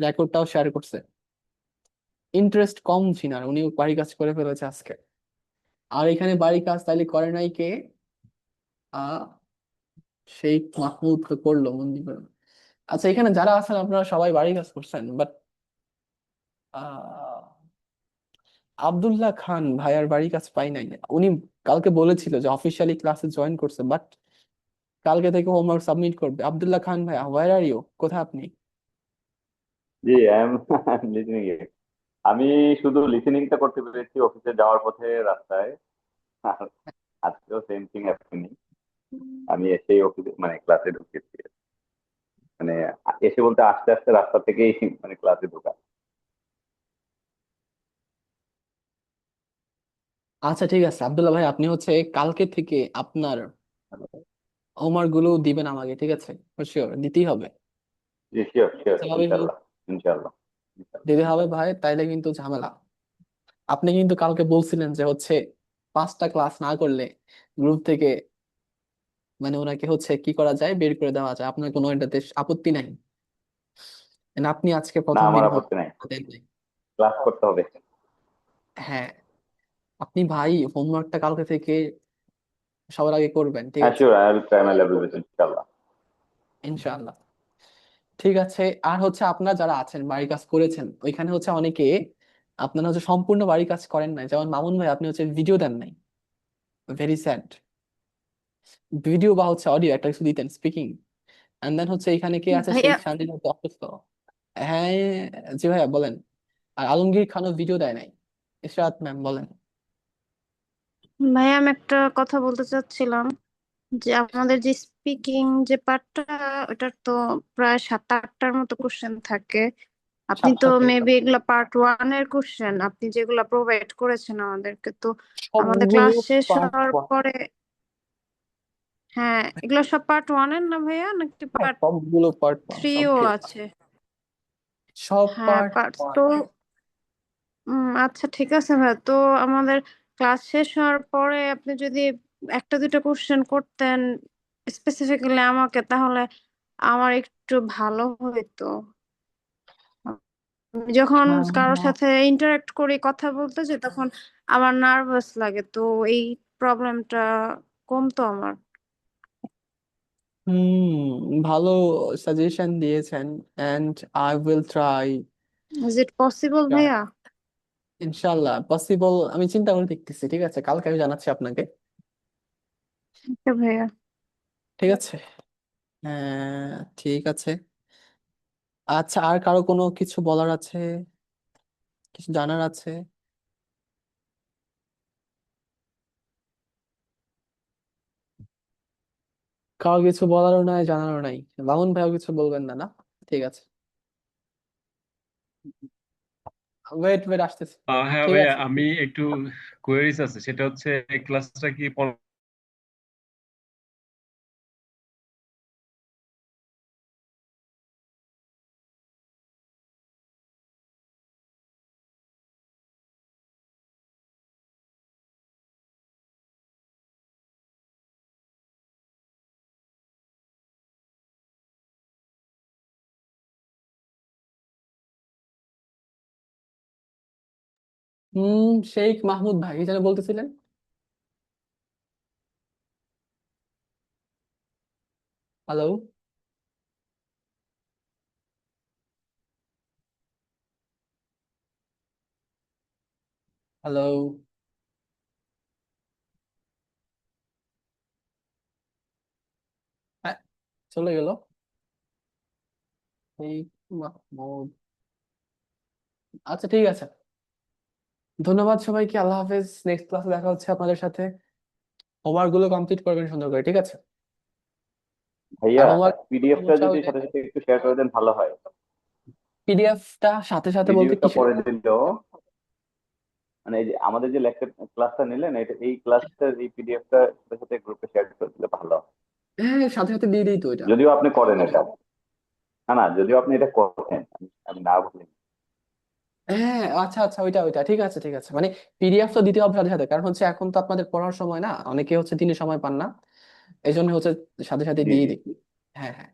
Speaker 1: রেকর্ডটাও শেয়ার করছে। ইন্টারেস্ট কম ছিনার, উনি বাড়ির কাজ করে ফেলেছে আজকে। আর এখানে বাড়ির কাজ তাইলে করে নাই কে, আহ শেখ মাহমুদ তো করলো, মন্দি করলো। আচ্ছা, এখানে যারা আছেন আপনারা সবাই বাড়ির কাজ করছেন, বাট আব্দুল্লাহ খান ভাইয়ার বাড়ির কাজ পাই নাই। উনি কালকে বলেছিল যে অফিসিয়ালি ক্লাসে জয়েন করছে, বাট কালকে থেকে হোমওয়ার্ক সাবমিট করবে। আব্দুল্লাহ খান ভাইয়া, ওয়ার আর ইউ, কোথায় আপনি?
Speaker 4: জি, আই এম লিসনিং ইট। আমি শুধু লিসেনিংটা করতে পেরেছি অফিসে যাওয়ার পথে রাস্তায়। আর আজকেও সেম থিং হ্যাপেনিং। আমি এসেই অফিসে মানে ক্লাসে ঢুকেছি, মানে এসে বলতে আস্তে আস্তে রাস্তা থেকেই মানে ক্লাসে ঢোকা।
Speaker 1: আচ্ছা, ঠিক আছে আব্দুল্লাহ ভাই, আপনি হচ্ছে কালকে থেকে আপনার হোমওয়ার্ক গুলো দিবেন আমাকে, ঠিক আছে? শিওর দিতেই হবে,
Speaker 4: জি, শিওর শিওর,
Speaker 1: যেভাবেই হোক
Speaker 4: ইনশাল্লাহ ইনশাল্লাহ ইনশাল্লাহ।
Speaker 1: দিতে হবে ভাই, তাইলে কিন্তু ঝামেলা। আপনি কিন্তু কালকে বলছিলেন যে হচ্ছে 5টা ক্লাস না করলে গ্রুপ থেকে মানে ওনাকে হচ্ছে কি করা যায়, বের করে দেওয়া যায়, আপনার কোনো এটাতে আপত্তি নাই। And আপনি আজকে
Speaker 4: না,
Speaker 1: প্রথম
Speaker 4: আমার
Speaker 1: দিন
Speaker 4: আপত্তি নাই,
Speaker 1: হোমওয়ার্ক দেন নাই।
Speaker 4: ক্লাস করতে হবে।
Speaker 1: হ্যাঁ, আপনি ভাই হোমওয়ার্কটা কালকে থেকে সবার আগে করবেন, ঠিক
Speaker 4: হ্যাঁ
Speaker 1: আছে?
Speaker 4: Sure, I will try my level best ইনশাল্লাহ।
Speaker 1: ইনশাআল্লাহ। ঠিক আছে, আর হচ্ছে আপনারা যারা আছেন বাড়ির কাজ করেছেন, ওইখানে হচ্ছে অনেকে আপনারা হচ্ছে সম্পূর্ণ বাড়ির কাজ করেন নাই, যেমন মামুন ভাই, আপনি হচ্ছে ভিডিও দেন নাই, ভেরি স্যাড। ভিডিও বা হচ্ছে অডিও একটা কিছু দিতেন, স্পিকিং। এন্ড দেন হচ্ছে এখানে কে আছে,
Speaker 3: ভাইয়া
Speaker 1: শেখ শান্তির হচ্ছে অসুস্থ। হ্যাঁ, জি ভাইয়া বলেন। আর আলমগীর খানও ভিডিও দেয় নাই। ইশরাত ম্যাম বলেন।
Speaker 3: ভাইয়া আমি একটা কথা বলতে চাচ্ছিলাম যে আমাদের যে স্পিকিং যে পার্টটা, ওটার তো প্রায় 7-8টার মতো কোশ্চেন থাকে। আপনি তো
Speaker 1: 7টা থেকে
Speaker 3: মেবি এগুলা পার্ট 1 এর কোশ্চেন আপনি যেগুলা প্রোভাইড করেছেন আমাদেরকে, তো আমাদের
Speaker 1: সবগুলো
Speaker 3: ক্লাস শেষ
Speaker 1: পার্ট
Speaker 3: হওয়ার
Speaker 1: ওয়ান।
Speaker 3: পরে, হ্যাঁ এগুলা সব পার্ট 1 এর না ভাইয়া, নাকি
Speaker 1: হ্যাঁ,
Speaker 3: পার্ট
Speaker 1: সবগুলো পার্ট ওয়ান,
Speaker 3: থ্রিও
Speaker 1: সবগুলো
Speaker 3: আছে?
Speaker 1: সব
Speaker 3: হ্যাঁ
Speaker 1: পার্ট
Speaker 3: পার্ট
Speaker 1: ওয়ান।
Speaker 3: তো আচ্ছা ঠিক আছে ভাইয়া, তো আমাদের ক্লাস শেষ হওয়ার পরে আপনি যদি 1-2টা কোশ্চেন করতেন স্পেসিফিক্যালি আমাকে, তাহলে আমার একটু ভালো হতো। আমি যখন কারোর সাথে ইন্টারাক্ট করি, কথা বলতে যে, তখন আমার নার্ভাস লাগে, তো এই প্রবলেমটা কমতো আমার।
Speaker 1: ভালো সাজেশন দিয়েছেন, and I will try.
Speaker 3: Is it possible ভাইয়া?
Speaker 1: ইনশাল্লাহ পসিবল, আমি চিন্তা করে দেখতেছি, ঠিক আছে, কালকে আমি জানাচ্ছি আপনাকে।
Speaker 3: ওকে ভাইয়া।
Speaker 1: ঠিক আছে, হ্যাঁ, ঠিক আছে। আচ্ছা, আর কারো কোনো কিছু বলার আছে, কিছু জানার আছে? কারো কিছু বলারও নাই, জানারও নাই। মামুন ভাইও কিছু বলবেন না, না? ঠিক আছে, ওয়েট ওয়েট আসতেছে।
Speaker 2: হ্যাঁ
Speaker 1: ঠিক
Speaker 2: ভাইয়া,
Speaker 1: আছে,
Speaker 2: আমি একটু কোয়েরিজ আছে, সেটা হচ্ছে এই ক্লাসটা কি
Speaker 1: শেখ মাহমুদ ভাই কি যেন বলতেছিলেন? Hello, hello. হ্যাঁ, চলে গেল শেখ মাহমুদ। আচ্ছা, ঠিক আছে, ধন্যবাদ সবাইকে, আল্লাহ হাফেজ। নেক্সট ক্লাসে দেখা হচ্ছে আপনাদের সাথে। হোমওয়ার্ক গুলো কমপ্লিট করবেন সুন্দর করে, ঠিক আছে? আর
Speaker 4: ভাইয়া,
Speaker 1: হোমওয়ার্ক
Speaker 4: পিডিএফটা
Speaker 1: সমস্যা
Speaker 4: যদি
Speaker 1: হলে
Speaker 4: সাথে সাথে একটু শেয়ার করে দেন ভালো হয়।
Speaker 1: পিডিএফটা সাথে সাথে বলতে
Speaker 4: ভিডিওটা
Speaker 1: কিসের?
Speaker 4: পরে দিলেও, মানে এই যে আমাদের যে লেকচার ক্লাসটা নিলেন, এটা এই ক্লাসটার এই পিডিএফটা সাথে সাথে গ্রুপে শেয়ার করে দিলে ভালো হয়।
Speaker 1: হ্যাঁ, সাথে সাথে দিয়ে দিই তো এটা।
Speaker 4: যদিও আপনি করেন এটা, না না, যদিও আপনি এটা করেন, আমি না বলি।
Speaker 1: হ্যাঁ, আচ্ছা আচ্ছা, ওইটা ওইটা, ঠিক আছে ঠিক আছে, মানে পিডিএফ তো দিতে হবে সাথে সাথে, কারণ হচ্ছে এখন তো আপনাদের পড়ার সময় না, অনেকে হচ্ছে দিনে সময় পান না, এই জন্য হচ্ছে সাথে সাথে
Speaker 4: জি
Speaker 1: দিয়ে
Speaker 4: জি
Speaker 1: দিই। হ্যাঁ হ্যাঁ,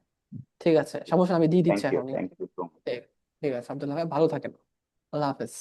Speaker 1: ঠিক আছে, সমস্যা না, আমি দিয়ে দিচ্ছি
Speaker 4: থ্যাংক
Speaker 1: এখনই।
Speaker 4: You so much.
Speaker 1: ঠিক ঠিক আছে, আব্দুল্লাহ ভাই, ভালো থাকেন। আল্লাহ হাফেজ।